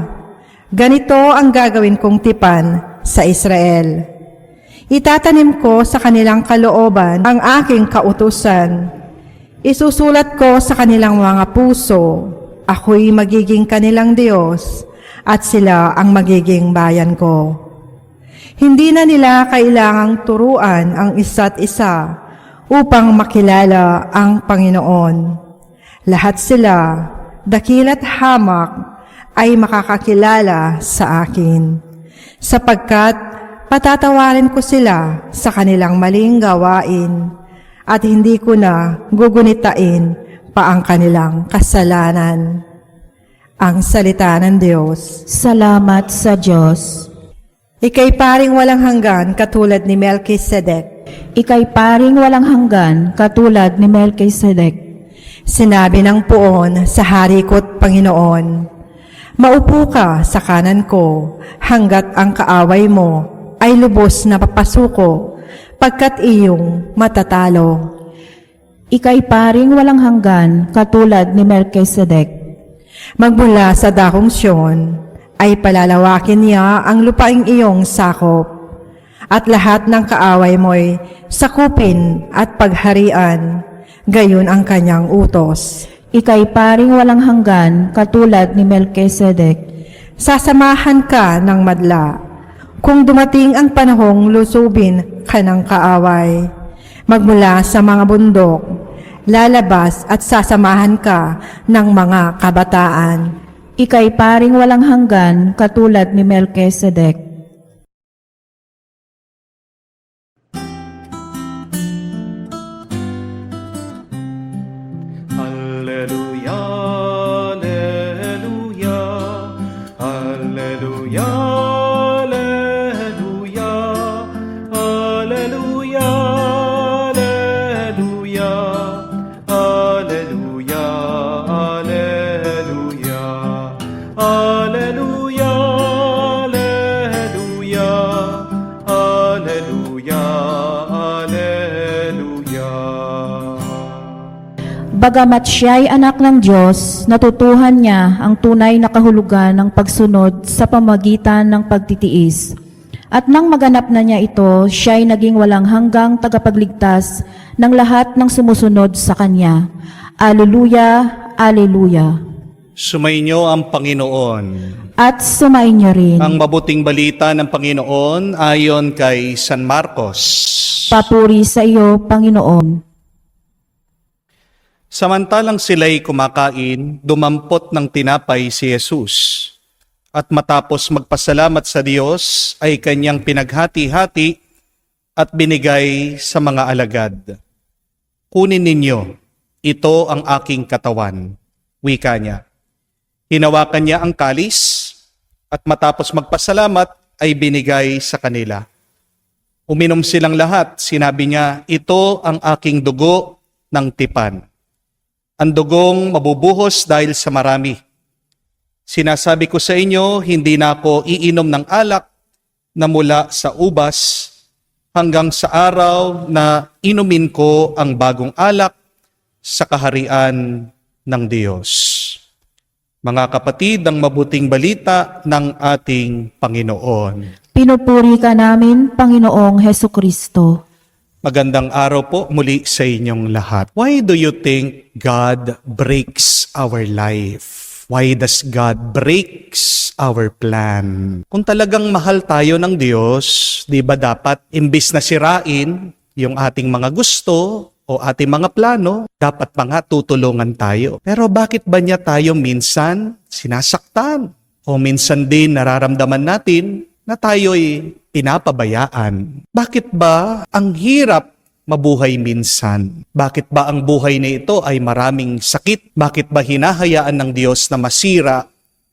Ganito ang gagawin kong tipan sa Israel. Itatanim ko sa kanilang kalooban ang aking kautusan. Isusulat ko sa kanilang mga puso, ako'y magiging kanilang Diyos, at sila ang magiging bayan ko. Hindi na nila kailangang turuan ang isa't isa upang makilala ang Panginoon. Lahat sila, dakila't hamak, ay makakakilala sa akin, sapagkat patatawarin ko sila sa kanilang maling gawain at hindi ko na gugunitain pa ang kanilang kasalanan. Ang salita ng Diyos.
Salamat sa Diyos.
Ika'y paring walang hanggan katulad ni Melchizedek.
Ika'y paring walang hanggan katulad ni Melchizedek.
Sinabi ng Poon sa hari ko't Panginoon, maupo ka sa kanan ko hanggat ang kaaway mo ay lubos na papasuko pagkat iyong matatalo.
Ika'y paring walang hanggan katulad ni Melchizedek.
Magmula sa dakong Siyon ay palalawakin niya ang lupaing iyong sakop, at lahat ng kaaway mo'y sakupin at pagharian, gayon ang kanyang utos.
Ika'y paring walang hanggan katulad ni Melchizedek.
Sasamahan ka ng madla, kung dumating ang panahong lusubin ka ng kaaway. Magmula sa mga bundok, lalabas at sasamahan ka ng mga kabataan.
Ika'y paring walang hanggan katulad ni Melchizedek.
Alleluia, alleluia, alleluia, alleluia, alleluia, alleluia, alleluia, alleluia, alleluia, alleluia, alleluia, alleluia.
Bagamat siya'y anak ng Diyos, natutuhan niya ang tunay na kahulugan ng pagsunod sa pamagitan ng pagtitiis. At nang maganap na niya ito, siya'y naging walang hanggang tagapagligtas ng lahat ng sumusunod sa Kanya. Alleluia, Alleluia.
Sumainyo ang Panginoon.
At sumainyo rin.
Ang mabuting balita ng Panginoon ayon kay San Marcos.
Papuri sa iyo, Panginoon.
Samantalang sila'y kumakain, dumampot ng tinapay si Jesus. At matapos magpasalamat sa Diyos, ay kanyang pinaghati-hati at binigay sa mga alagad. Kunin ninyo, ito ang aking katawan. Wika niya. Hinawakan niya ang kalis at matapos magpasalamat ay binigay sa kanila. Uminom silang lahat. Sinabi niya, ito ang aking dugo ng tipan. Ang dugong mabubuhos dahil sa marami. Sinasabi ko sa inyo, hindi na ako iinom ng alak na mula sa ubas hanggang sa araw na inumin ko ang bagong alak sa kaharian ng Diyos. Mga kapatid, ang mabuting balita ng ating Panginoon.
Pinupuri ka namin, Panginoong Heso Kristo.
Magandang araw po muli sa inyong lahat. Why do you think God breaks our life? Why does God breaks our plan? Kung talagang mahal tayo ng Diyos, di ba dapat imbis na sirain yung ating mga gusto o ating mga plano, dapat pa nga tutulungan tayo. Pero bakit ba niya tayo minsan sinasaktan? O minsan din nararamdaman natin na tayo'y pinapabayaan. Bakit ba ang hirap mabuhay minsan? Bakit ba ang buhay na ito ay maraming sakit? Bakit ba hinahayaan ng Diyos na masira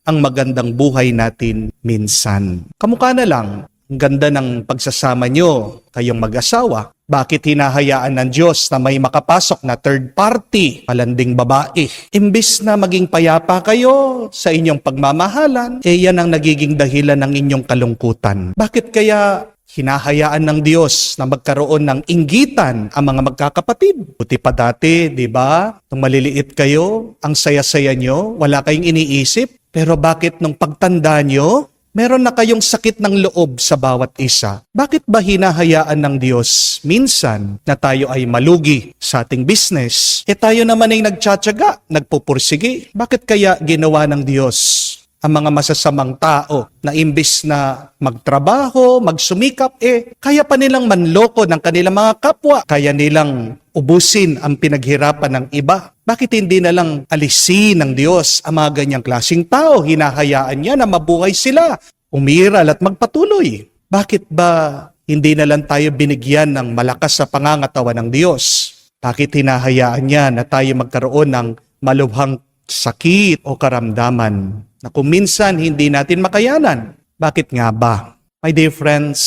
ang magandang buhay natin minsan? Kamukha na lang, ang ganda ng pagsasama nyo, kayong mag-asawa. Bakit hinahayaan ng Diyos na may makapasok na third party, malanding babae? Imbis na maging payapa kayo sa inyong pagmamahalan, yan ang nagiging dahilan ng inyong kalungkutan. Bakit kaya hinahayaan ng Diyos na magkaroon ng inggitan ang mga magkakapatid? Buti pa dati, di ba? Nung maliliit kayo, ang saya-saya nyo, wala kayong iniisip. Pero bakit nung pagtanda nyo, meron na kayong sakit ng loob sa bawat isa? Bakit ba hinahayaan ng Diyos minsan na tayo ay malugi sa ating business? Tayo naman ay nagtsatsaga, nagpupursige. Bakit kaya ginawa ng Diyos ang mga masasamang tao na imbis na magtrabaho, magsumikap, kaya pa nilang manloko ng kanilang mga kapwa, kaya nilang ubusin ang pinaghirapan ng iba? Bakit hindi na lang alisin ng Diyos ang mga ganyang klaseng tao? Hinahayaan niya na mabuhay sila, umiral at magpatuloy. Bakit ba hindi na lang tayo binigyan ng malakas sa pangangatawan ng Diyos? Bakit hinahayaan niya na tayo magkaroon ng malubhang sakit o karamdaman na kung minsan hindi natin makayanan? Bakit nga ba? My dear friends,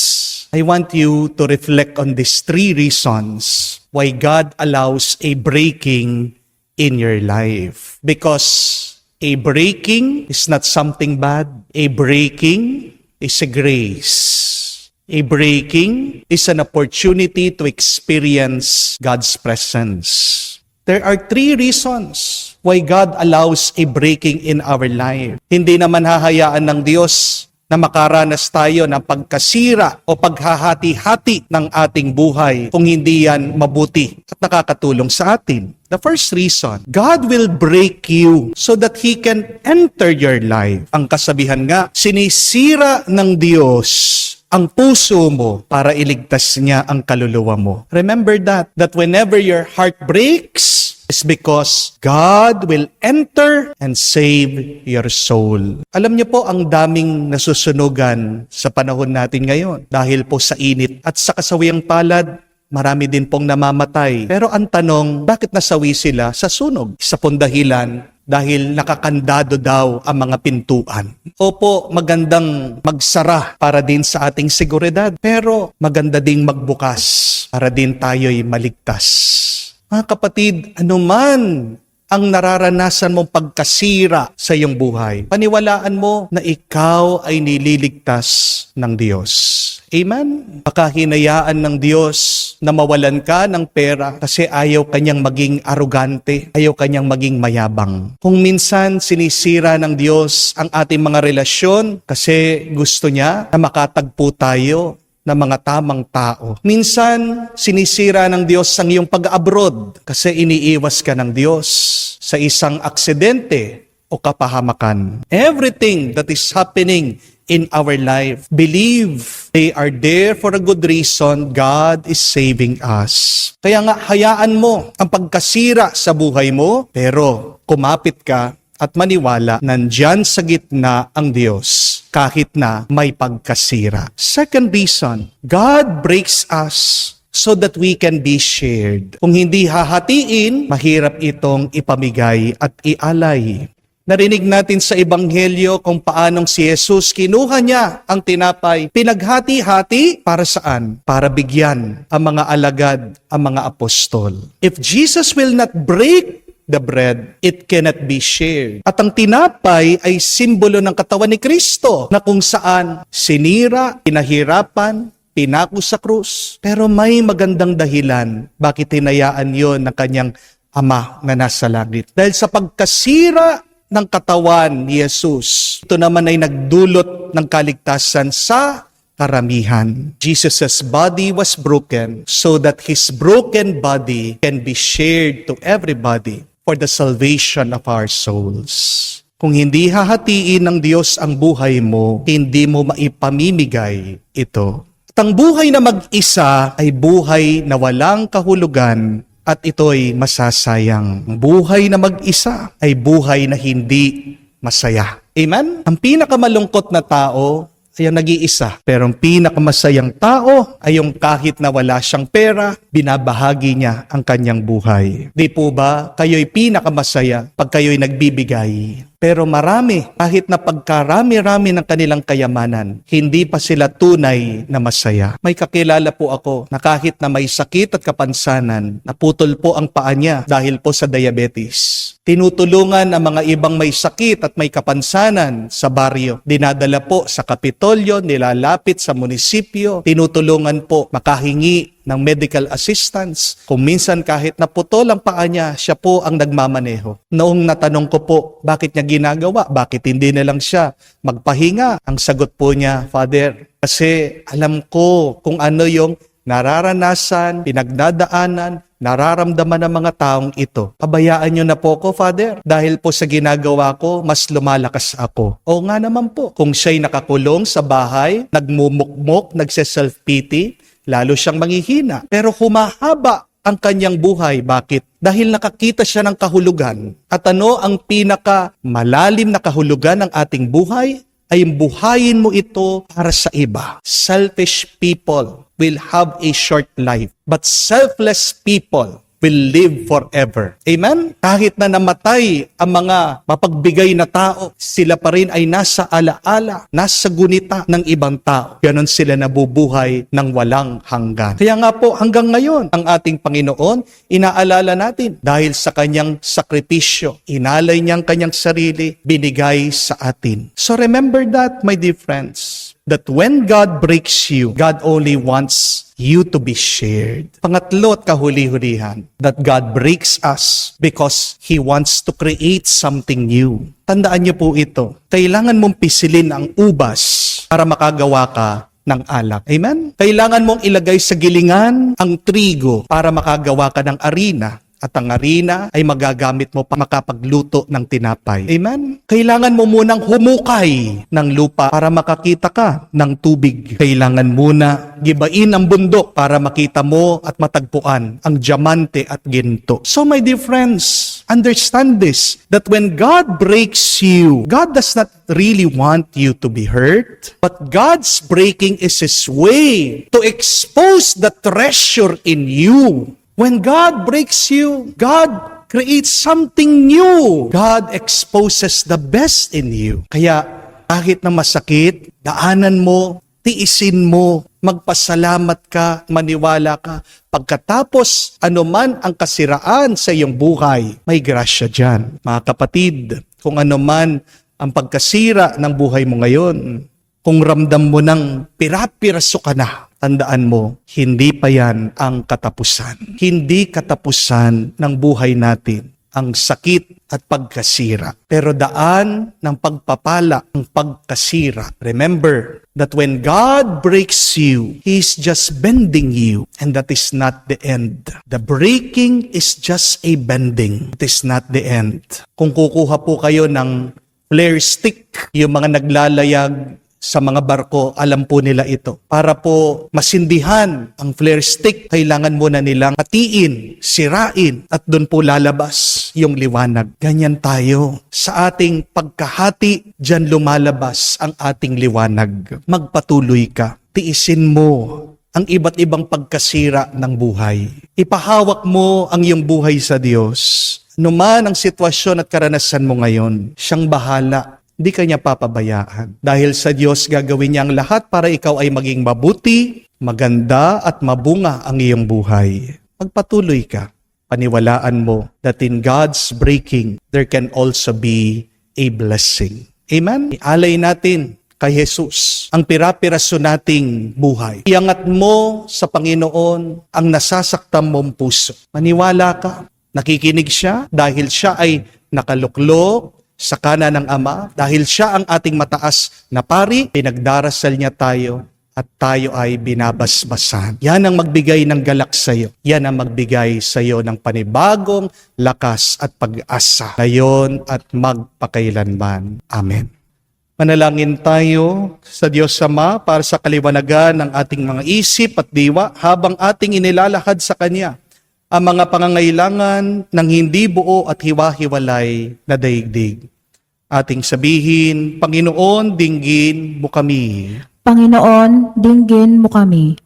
I want you to reflect on these 3 reasons why God allows a breaking in your life. Because a breaking is not something bad. A breaking is a grace. A breaking is an opportunity to experience God's presence. There are 3 reasons why God allows a breaking in our life. Hindi naman hahayaan ng Diyos na makaranas tayo ng pagkasira o paghahati-hati ng ating buhay kung hindi yan mabuti at nakakatulong sa atin. The first reason, God will break you so that He can enter your life. Ang kasabihan nga, sinisira ng Diyos ang puso mo para iligtas niya ang kaluluwa mo. Remember that whenever your heart breaks, is because God will enter and save your soul. Alam niyo po, ang daming nasusunugan sa panahon natin ngayon dahil po sa init at sa kasawiyang palad, marami din pong namamatay. Pero ang tanong, bakit nasawi sila sa sunog? Sa dahilan dahil nakakandado daw ang mga pintuan. Opo, magandang magsara para din sa ating seguridad, pero maganda ding magbukas para din tayo'y maligtas. Mga kapatid, anuman ang nararanasan mong pagkasira sa iyong buhay, paniwalaan mo na ikaw ay nililigtas ng Diyos. Amen? Baka hinayaan ng Diyos na mawalan ka ng pera kasi ayaw kanyang maging arugante, ayaw kanyang maging mayabang. Kung minsan sinisira ng Diyos ang ating mga relasyon kasi gusto niya na makatagpo tayo ng mga tamang tao. Minsan, sinisira ng Diyos ang iyong pag-abroad kasi iniiwas ka ng Diyos sa isang aksidente o kapahamakan. Everything that is happening in our life, believe they are there for a good reason. God is saving us. Kaya nga, hayaan mo ang pagkasira sa buhay mo, pero kumapit ka at maniwala, nandyan sa gitna ang Diyos kahit na may pagkasira. Second reason, God breaks us so that we can be shared. Kung hindi hahatiin, mahirap itong ipamigay at ialay. Narinig natin sa Ebanghelyo kung paanong si Jesus kinuha niya ang tinapay, pinaghati-hati para saan? Para bigyan ang mga alagad, ang mga apostol. If Jesus will not break the bread, it cannot be shared. At ang tinapay ay simbolo ng katawan ni Kristo na kung saan sinira, pinahirapan, pinako sa krus. Pero may magandang dahilan bakit hinayaan yon ng kanyang Ama na nasa langit. Dahil sa pagkasira ng katawan ni Jesus, ito naman ay nagdulot ng kaligtasan sa karamihan. Jesus' body was broken so that His broken body can be shared to everybody for the salvation of our souls. Kung hindi hahatiin ng Diyos ang buhay mo, hindi mo maipamimigay ito. At ang buhay na mag-isa ay buhay na walang kahulugan at ito'y masasayang. Ang buhay na mag-isa ay buhay na hindi masaya. Amen? Ang pinakamalungkot na tao ay ang nag-iisa. Pero ang pinakamasayang tao ay yung kahit na wala siyang pera, binabahagi niya ang kanyang buhay. Di po ba kayo'y pinakamasaya pag kayo'y nagbibigay? Pero marami, kahit na pagkarami-rami ng kanilang kayamanan, hindi pa sila tunay na masaya. May kakilala po ako na kahit na may sakit at kapansanan, naputol po ang paa niya dahil po sa diabetes. Tinutulungan ang mga ibang may sakit at may kapansanan sa baryo. Dinadala po sa Kapitolyo, nilalapit sa munisipyo, tinutulungan po makahingi ng medical assistance. Kung minsan kahit naputol ang paa niya, siya po ang nagmamaneho. Noong natanong ko po, bakit niya ginagawa? Bakit hindi na lang siya magpahinga? Ang sagot po niya, Father, kasi alam ko kung ano yung nararanasan, pinagdadaanan, nararamdaman ng mga taong ito. Pabayaan niyo na po ko, Father, dahil po sa ginagawa ko, mas lumalakas ako. O nga naman po, kung siya'y nakakulong sa bahay, nagmumukmok, nagse-self-pity, lalo siyang manghihina. Pero humahaba ang kanyang buhay. Bakit? Dahil nakakita siya ng kahulugan. At ano ang pinaka malalim na kahulugan ng ating buhay? Ay buhayin mo ito para sa iba. Selfish people will have a short life, but selfless people will live forever. Amen? Kahit na namatay ang mga mapagbigay na tao, sila pa rin ay nasa alaala, nasa gunita ng ibang tao. Ganon sila nabubuhay ng walang hanggan. Kaya nga po, hanggang ngayon, ang ating Panginoon, inaalala natin dahil sa kanyang sakripisyo, inalay niya ang kanyang sarili, binigay sa atin. So remember that, my dear friends, that when God breaks you, God only wants you to be shared. Pangatlo at kahuli-hulihan, that God breaks us because He wants to create something new. Tandaan niyo po ito. Kailangan mong pisilin ang ubas para makagawa ka ng alak. Amen? Kailangan mong ilagay sa gilingan ang trigo para makagawa ka ng harina. At ang harina ay magagamit mo pa makapagluto ng tinapay. Amen? Kailangan mo munang humukay ng lupa para makakita ka ng tubig. Kailangan muna gibain ang bundok para makita mo at matagpuan ang diamante at ginto. So my dear friends, understand this, that when God breaks you, God does not really want you to be hurt, but God's breaking is His way to expose the treasure in you. When God breaks you, God creates something new. God exposes the best in you. Kaya kahit na masakit, daanan mo, tiisin mo, magpasalamat ka, maniwala ka. Pagkatapos anuman ang kasiraan sa iyong buhay, may grasya dyan. Mga kapatid, kung anuman ang pagkasira ng buhay mo ngayon, kung ramdam mo ng pira-piraso ka na, tandaan mo, hindi pa yan ang katapusan. Hindi katapusan ng buhay natin ang sakit at pagkasira. Pero daan ng pagpapala ang pagkasira. Remember that when God breaks you, He's just bending you. And that is not the end. The breaking is just a bending. It is not the end. Kung kukuha po kayo ng flare stick, yung mga naglalayag sa mga barko, alam po nila ito. Para po masindihan ang flare stick, kailangan muna nilang hatiin, sirain, at doon po lalabas yung liwanag. Ganyan tayo. Sa ating pagkahati, dyan lumalabas ang ating liwanag. Magpatuloy ka. Tiisin mo ang iba't ibang pagkasira ng buhay. Ipahawak mo ang iyong buhay sa Diyos. Numan ang sitwasyon at karanasan mo ngayon, siyang bahala. Hindi ka niya papabayaan. Dahil sa Diyos gagawin niya ang lahat para ikaw ay maging mabuti, maganda at mabunga ang iyong buhay. Magpatuloy ka. Paniwalaan mo that in God's breaking, there can also be a blessing. Amen? Ialay natin kay Jesus ang pira-piraso nating buhay. Iangat mo sa Panginoon ang nasasaktan mong puso. Maniwala ka. Nakikinig siya dahil siya ay nakaluklok sa kanan ng Ama. Dahil siya ang ating mataas na pari, pinagdarasal niya tayo at tayo ay binabasbasan. Yan ang magbigay ng galak sa iyo. Yan ang magbigay sa iyo ng panibagong lakas at pag-asa ngayon at magpakailanman. Amen. Manalangin tayo sa Diyos Ama para sa kaliwanagan ng ating mga isip at diwa habang ating inilalahad sa Kanya ang mga pangangailangan ng hindi buo at hiwa-hiwalay na daigdig. Ating sabihin, Panginoon, dinggin mo kami.
Panginoon, dinggin mo kami.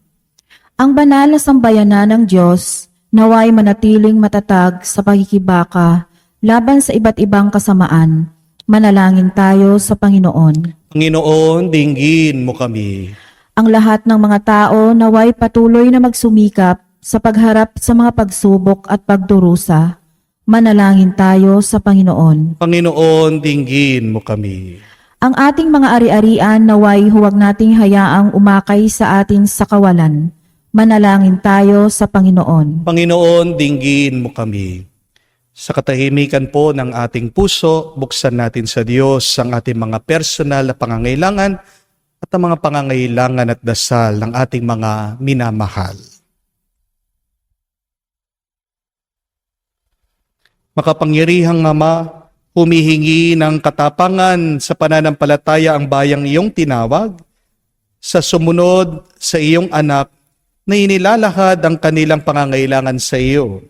Ang banal na sambayanan ng Diyos, naway manatiling matatag sa pagkikibaka laban sa iba't ibang kasamaan. Manalangin tayo sa Panginoon.
Panginoon, dinggin mo kami.
Ang lahat ng mga tao naway patuloy na magsumikap sa pagharap sa mga pagsubok at pagdurusa. Manalangin tayo sa Panginoon.
Panginoon, dinggin mo kami.
Ang ating mga ari-arian naway huwag nating hayaang umakay sa atin sa kawalan. Manalangin tayo sa Panginoon.
Panginoon, dinggin mo kami. Sa katahimikan po ng ating puso, buksan natin sa Diyos ang ating mga personal na pangangailangan at ang mga pangangailangan at dasal ng ating mga minamahal. Makapangyarihang Ama, humihingi ng katapangan sa pananampalataya ang bayang iyong tinawag, sa sumunod sa iyong anak na inilalahad ang kanilang pangangailangan sa iyo.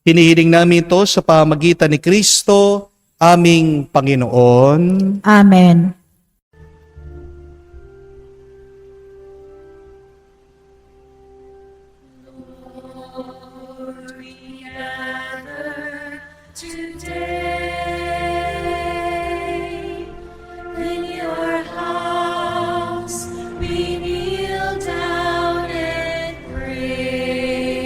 Hinihiling namin ito sa pamagitan ni Kristo, aming Panginoon.
Amen.
Today, in your house, we kneel down and pray.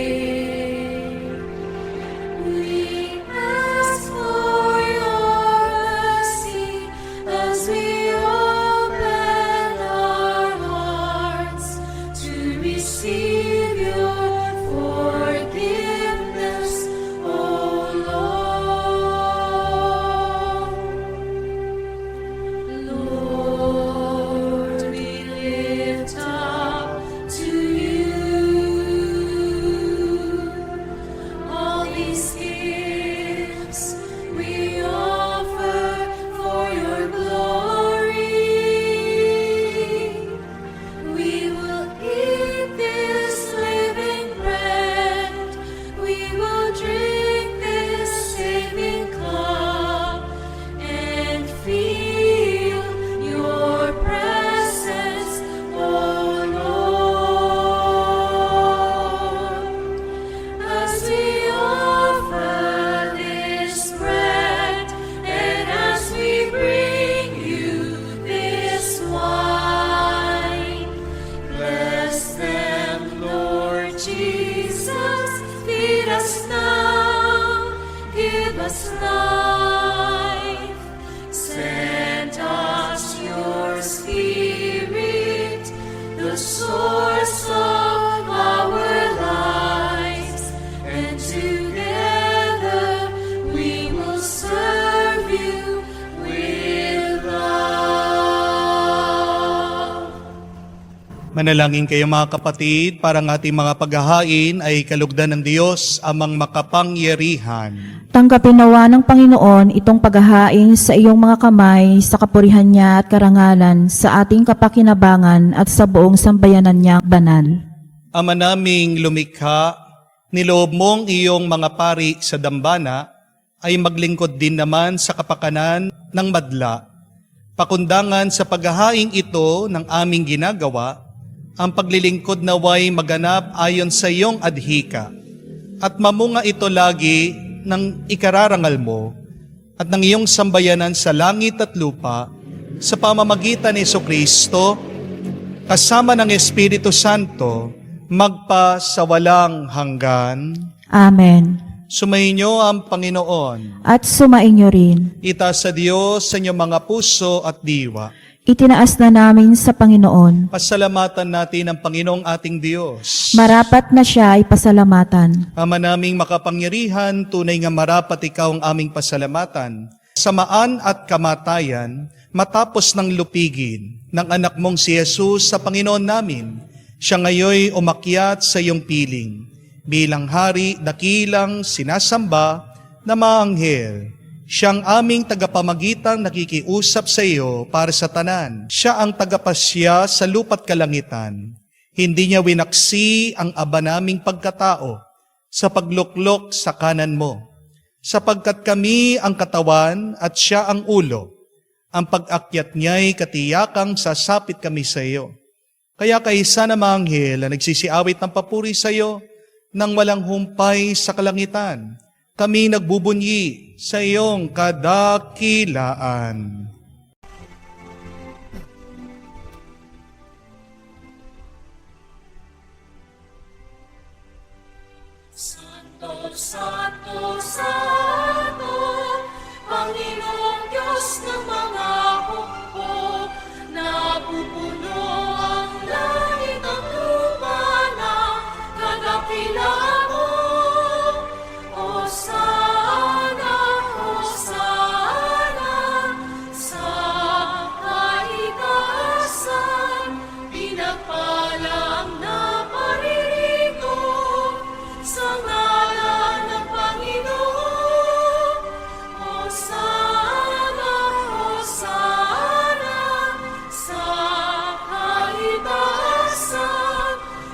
We ask for your mercy as we open our hearts to receive your forgiveness, O Lord, we lift up to you all these gifts we offer for your glory. We will eat this living bread, we will drink this saving cup, and feel your presence, O Lord. As we offer this bread, and as we bring you this wine, bless them, Lord Jesus. Feed us now, give us life. Send us your Spirit, the source of our lives, and together we will serve you with love.
Manalangin kayo mga kapatid, para ang ating mga paghahain ay kalugdan ng Diyos amang makapangyarihan.
Tanggapin nawa ng Panginoon itong paghahain sa iyong mga kamay sa kapurihan niya at karangalan sa ating kapakinabangan at sa buong sambayanan niya banal.
Ama naming lumikha, niloob mong iyong mga pari sa dambana ay maglingkod din naman sa kapakanan ng madla. Pakundangan sa paghahaing ito ng aming ginagawa, ang paglilingkod naway maganap ayon sa iyong adhika, at mamunga ito lagi ng ikararangal mo at ng iyong sambayanan sa langit at lupa sa pamamagitan ni Jesucristo, kasama ng Espiritu Santo, magpa sa walang hanggan.
Amen.
Sumainyo ang Panginoon.
At sumainyo rin.
Itaas sa Diyos sa inyong mga puso at diwa.
Itinaas na namin sa Panginoon.
Pasalamatan natin ang Panginoong ating Diyos.
Marapat na siya ay pasalamatan.
Ama naming makapangyarihan, tunay nga marapat ikaw ang aming pasalamatan. Samaan at kamatayan, matapos ng lupigin ng anak mong si Jesus sa Panginoon namin, siya ngayoy umakyat sa iyong piling. Bilang hari, dakilang sinasamba na maanghel. Siyang aming tagapamagitan nakikiusap sa iyo para sa tanan. Siya ang tagapasya sa lupa't kalangitan. Hindi niya winaksi ang aba naming pagkatao sa pagluklok sa kanan mo. Sapagkat kami ang katawan at siya ang ulo. Ang pag-akyat niya'y katiyakang sasapit kami sa iyo. Kaya kaisa na maanghel na nagsisiawit ng papuri sa iyo nang walang humpay sa kalangitan. Kami nagbubunyi sa iyong kadakilaan.
Santo, Santo, Santo, Panginoong Diyos ng mga hukbo, napupuno ang langit at lupa ng kadakilaan mo. Hosana, Hosana, sa kaitaasan, pinagpala ang naparirito sa ngalan ng Panginoon. Hosana, Hosana, sa kaitaasan.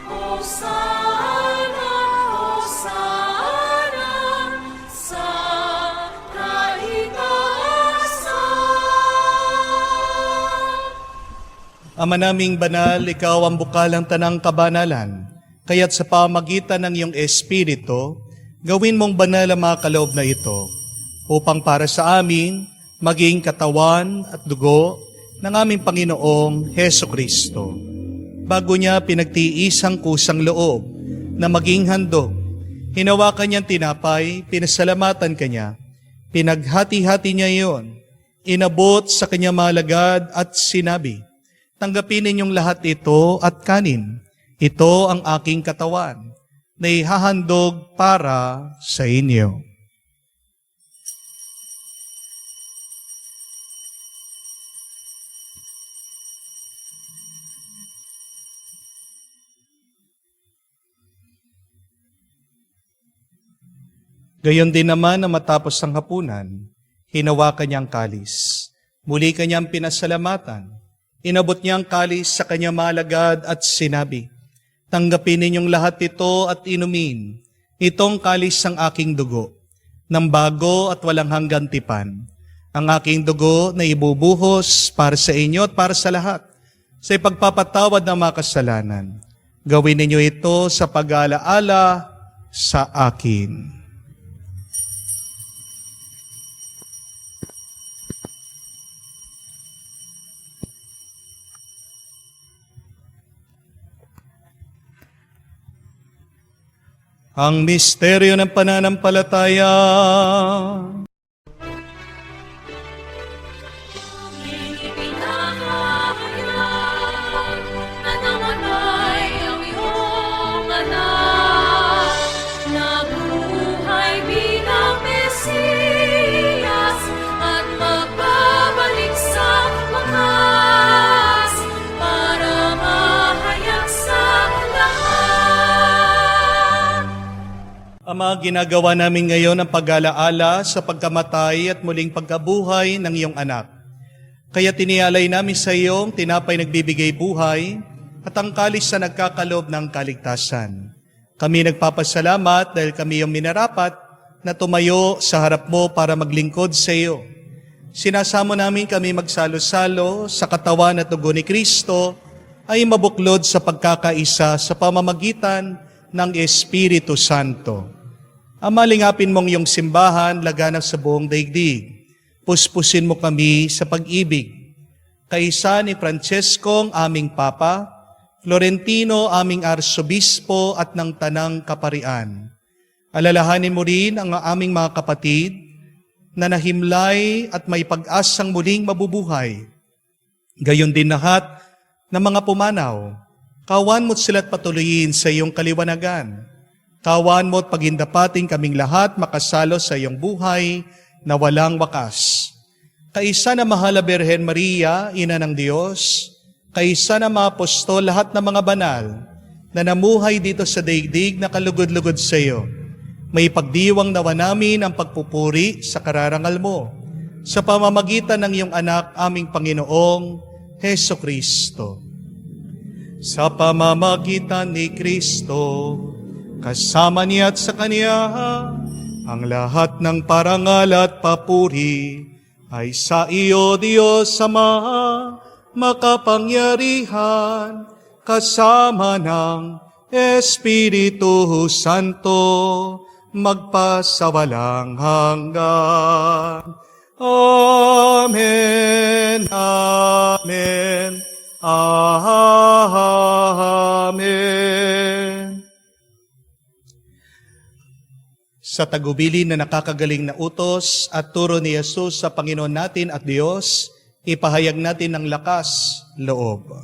Hosana, Hosana, sa kaitaasan.
Ama naming banal, ikaw ang bukalang tanang kabanalan. Kaya't sa pamagitan ng iyong Espiritu, gawin mong banal ang mga kaloob na ito, upang para sa amin maging katawan at dugo ng aming Panginoong Heso Kristo. Bago niya pinagtiisang kusang loob na maging handog, hinawakan niyang tinapay, pinasalamatan kanya, pinaghati-hati niya iyon, inabot sa kanyang mga alagad at sinabi, tanggapin ninyong lahat ito at kanin. Ito ang aking katawan na ihahandog para sa inyo. Gayon din naman na matapos ang hapunan, hinawakan niya ang kalis. Muli kanyang pinasalamatan. Inabot niya ang kalis sa kanyang mga alagad at sinabi, tanggapin ninyong lahat ito at inumin. Itong kalis ang aking dugo, ng bago at walang hanggang tipan. Ang aking dugo na ibubuhos para sa inyo at para sa lahat, sa ipagpapatawad ng mga kasalanan. Gawin ninyo ito sa pag-aalaala sa akin. Ang misteryo ng pananampalataya.
Ipinahayag na namatay ang iyong anak, nabuhay bilang Mesiyas at magbabalik sa wakas para mahayag sa lahat.
Ama, ginagawa namin ngayon ang pag-alaala sa pagkamatay at muling pagkabuhay ng iyong anak. Kaya tinialay namin sa iyong tinapay nagbibigay buhay at ang kalis na nagkakaloob ng kaligtasan. Kami nagpapasalamat dahil kami yung minarapat na tumayo sa harap mo para maglingkod sa iyo. Sinasamo namin kami magsalo-salo sa katawan at dugo ni Kristo ay mabuklod sa pagkakaisa sa pamamagitan ng Espiritu Santo. Amalingapin mong iyong simbahan, laganap sa buong daigdig. Puspusin mo kami sa pag-ibig. Kaisa ni Francesco, aming Papa, Florentino, aming Arsobispo at ng Tanang Kaparian. Alalahanin mo rin ang aming mga kapatid na nahimlay at may pag-asang muling mabubuhay. Gayon din lahat ng mga pumanaw. Kawan mo't sila't patuloyin sa iyong kaliwanagan. Kawan mo't pagindapating kaming lahat makasalo sa iyong buhay na walang wakas. Kaisa na mahal na Birhen Maria, Ina ng Diyos, kaisa na mga apostol, lahat ng mga banal na namuhay dito sa daigdig na kalugod-lugod sa iyo. May pagdiwang nawa namin ang pagpupuri sa kararangal mo sa pamamagitan ng iyong anak, aming Panginoong Heso Kristo. Sa pamamagitan ni Kristo, kasama niya at sa Kanya, ang lahat ng parangal at papuri ay sa iyo, Diyos Ama, makapangyarihan, kasama ng Espiritu Santo, magpasawalang hanggan. Amen, Amen, Amen. Sa tagubilin na nakakagaling na utos at turo ni Jesus sa Panginoon natin at Diyos, ipahayag natin ng lakas loob.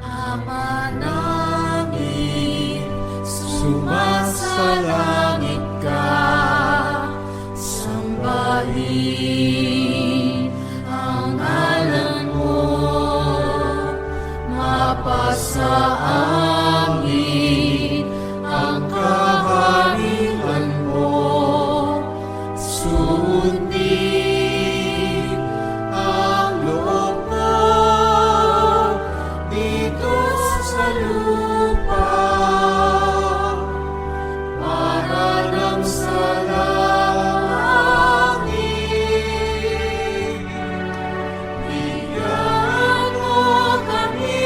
Ama namin, sumasalangit ka, sambahin ang ngalan mo, mapasa amin ang kaharian mo, sundin ang loob mo dito sa lupa para lang sa langit. Bigyan mo kami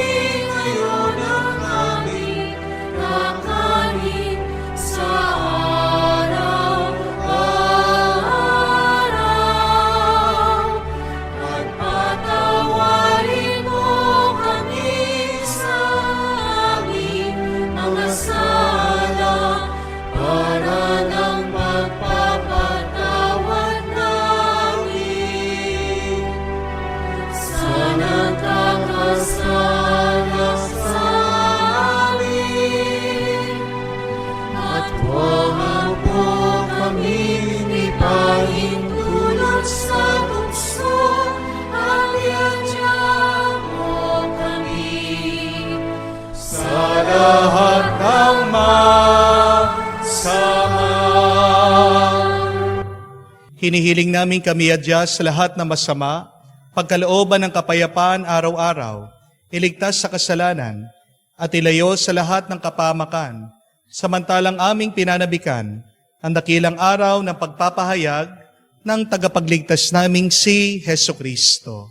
ngayon ng aming kakanin sa araw-araw at patawarin mo kami sa aming mga sala para ng pagpapatawad namin sa nagkakasala sa amin. At huwag mo kami ipahintulot sa tukso, at iadya mo kami sa lahat ng masama.
Hinihiling namin kami adya sa lahat ng masama, pagkalooban ng kapayapaan araw-araw, iligtas sa kasalanan, at ilayo sa lahat ng kapamakan, samantalang aming pinanabikan ang dakilang araw ng pagpapahayag ng tagapagligtas naming si Heso Kristo.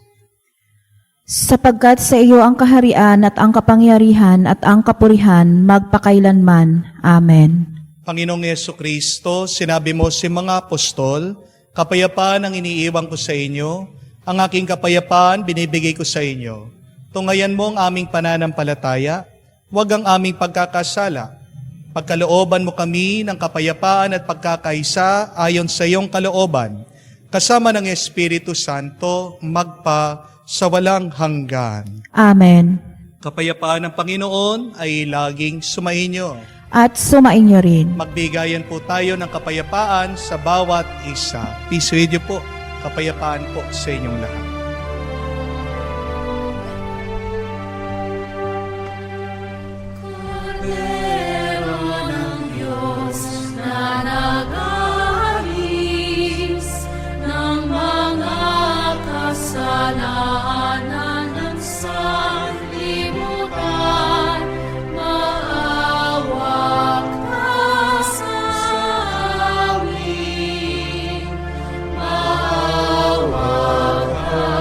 Sapagkat sa iyo ang kaharian at ang kapangyarihan at ang kapurihan magpakailanman. Amen.
Panginoong Yesu Kristo, sinabi mo si mga apostol, kapayapaan ang iniiwan ko sa inyo, ang aking kapayapaan binibigay ko sa inyo. Tungayan mo ang aming pananampalataya, huwag ang aming pagkakasala. Pagkalooban mo kami ng kapayapaan at pagkakaisa ayon sa iyong kalooban, kasama ng Espiritu Santo, magpa sa walang hanggan.
Amen.
Kapayapaan ng Panginoon ay laging sumainyo.
At sumainyo rin.
Magbigayan po tayo ng kapayapaan sa bawat isa. Peace with you po. Kapayapaan po sa inyong lahat.
Kordero ng Diyos na nag-aalis ng mga kasalanan ng sanlibutan, maawa ka sa amin, maawa ka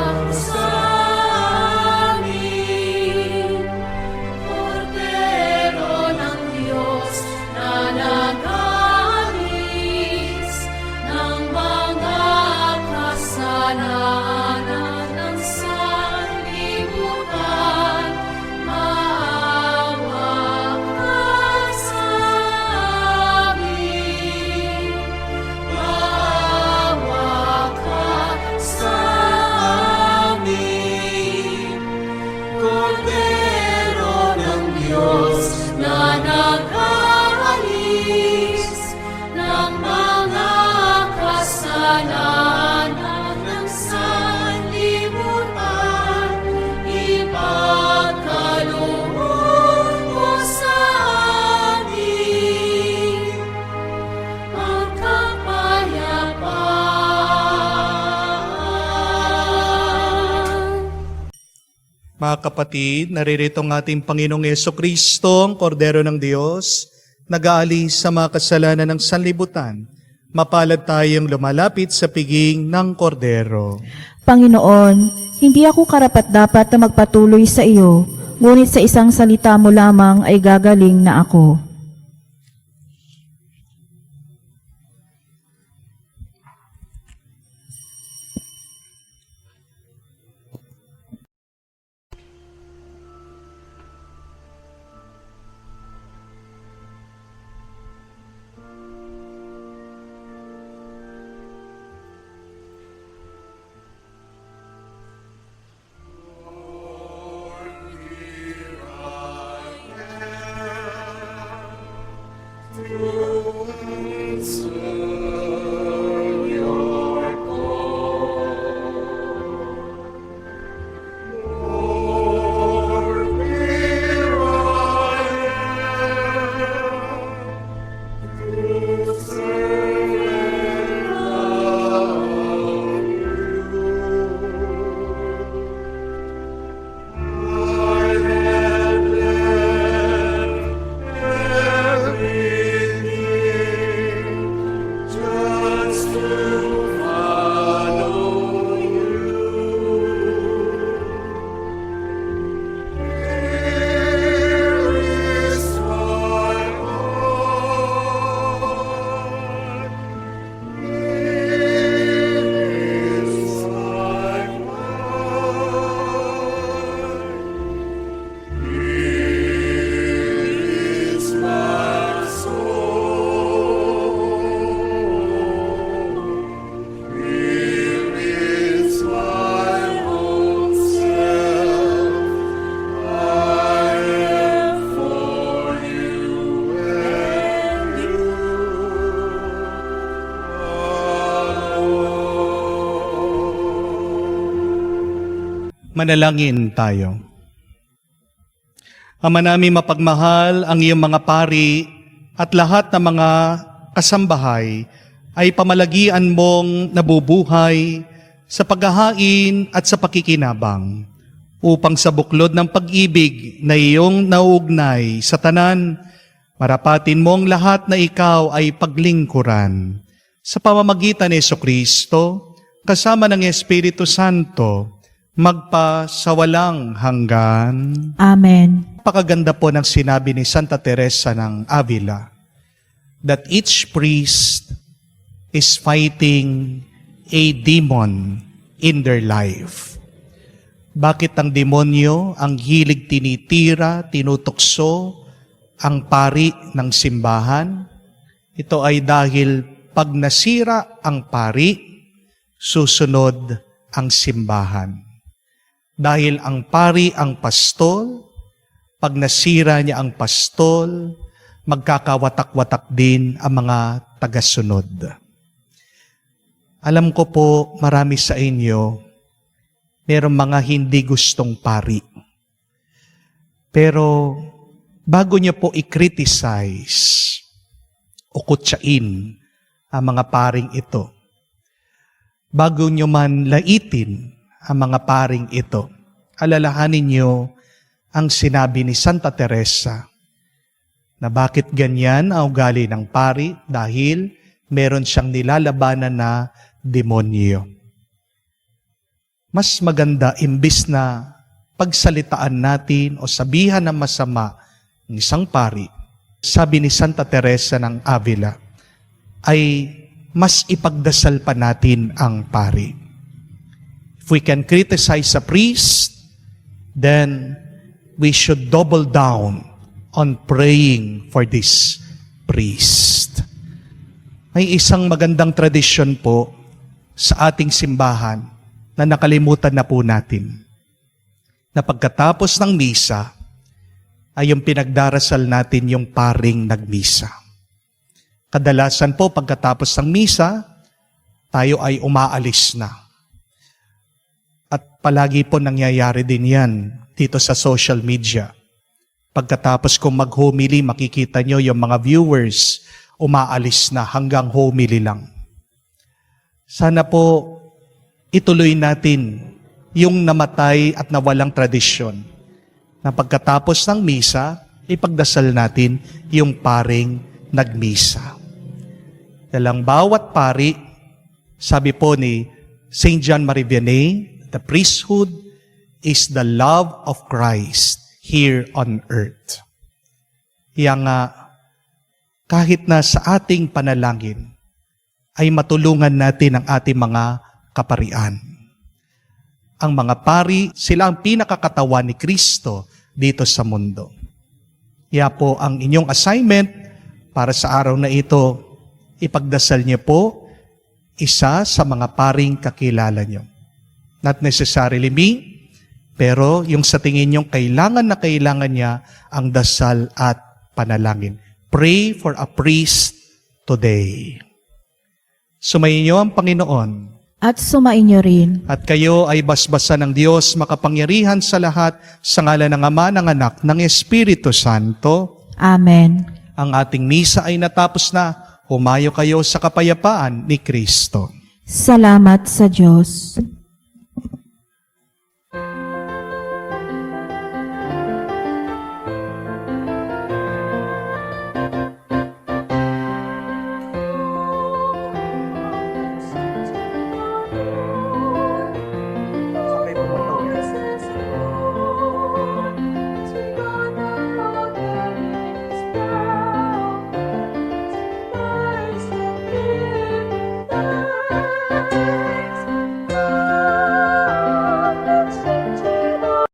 Kordero ng Diyos na nag-aalis ng mga kasalanan ng sanlibutan, ipagkaloob mo sa amin ang kapayapaan.
Mga kapatid, naririto ang ating Panginoong Hesukristo, ang Kordero ng Diyos, nag-aalis sa mga kasalanan ng sanlibutan. Mapalad tayong lumalapit sa piging ng Kordero.
Panginoon, hindi ako karapat-dapat na magpatuloy sa iyo, ngunit sa isang salita mo lamang ay gagaling na ako.
Manalangin tayo. Ama namin mapagmahal, ang iyong mga pari at lahat ng mga kasambahay ay pamalagian mong nabubuhay sa paghahain at sa pakikinabang upang sa buklod ng pag-ibig na iyong nauugnay sa tanan, marapatin mong lahat na ikaw ay paglingkuran. Sa pamamagitan ni Jesucristo, kasama ng Espiritu Santo, magpa sa walang hanggan.
Amen.
Napakaganda po ng sinabi ni Santa Teresa ng Avila that each priest is fighting a demon in their life. Bakit ang demonyo ang hilig tinitira, tinutukso ang pari ng simbahan? Ito ay dahil pag nasira ang pari, susunod ang simbahan. Dahil ang pari ang pastol, pag nasira niya ang pastol, magkakawatak-watak din ang mga tagasunod. Alam ko po, marami sa inyo, mayroong mga hindi gustong pari. Pero bago niyo po i-criticize o kutsain ang mga paring ito, bago niyo man laitin ang mga paring ito, alalahanin niyo ang sinabi ni Santa Teresa na bakit ganyan ang ugali ng pari dahil meron siyang nilalabanan na demonyo. Mas maganda imbis na pagsalitaan natin o sabihan ng masama ng isang pari, sabi ni Santa Teresa ng Avila, ay mas ipagdasal pa natin ang pari. If we can criticize a priest, then we should double down on praying for this priest. May isang magandang tradisyon po sa ating simbahan na nakalimutan na po natin. na pagkatapos ng misa ay yung pinagdarasal natin yung paring nagmisa. Kadalasan po pagkatapos ng misa, tayo ay umaalis na. At palagi po nangyayari din yan dito sa social media. Pagkatapos kong mag-homily, makikita nyo yung mga viewers umaalis na hanggang homily lang. Sana po ituloy natin yung namatay at nawalang tradisyon na pagkatapos ng misa, ipagdasal natin yung paring nagmisa. Dalang bawat pari, sabi po ni St. John Marie Vianney, the priesthood is the love of Christ here on earth. Yang kahit na sa ating panalangin, ay matulungan natin ang ating mga kaparian. Ang mga pari, sila ang pinakakatawan ni Kristo dito sa mundo. Kaya po ang inyong assignment para sa araw na ito, ipagdasal niyo po isa sa mga paring kakilala niyo. Not necessarily me, pero yung sa tingin niyong kailangan na kailangan niya ang dasal at panalangin. Pray for a priest today. Sumayin niyo ang Panginoon.
At sumainyo rin.
At kayo ay basbasan ng Diyos makapangyarihan sa lahat sa ngalan ng Ama, ng Anak, ng Espiritu Santo.
Amen.
Ang ating misa ay natapos na. Humayo kayo sa kapayapaan ni Kristo.
Salamat sa Diyos.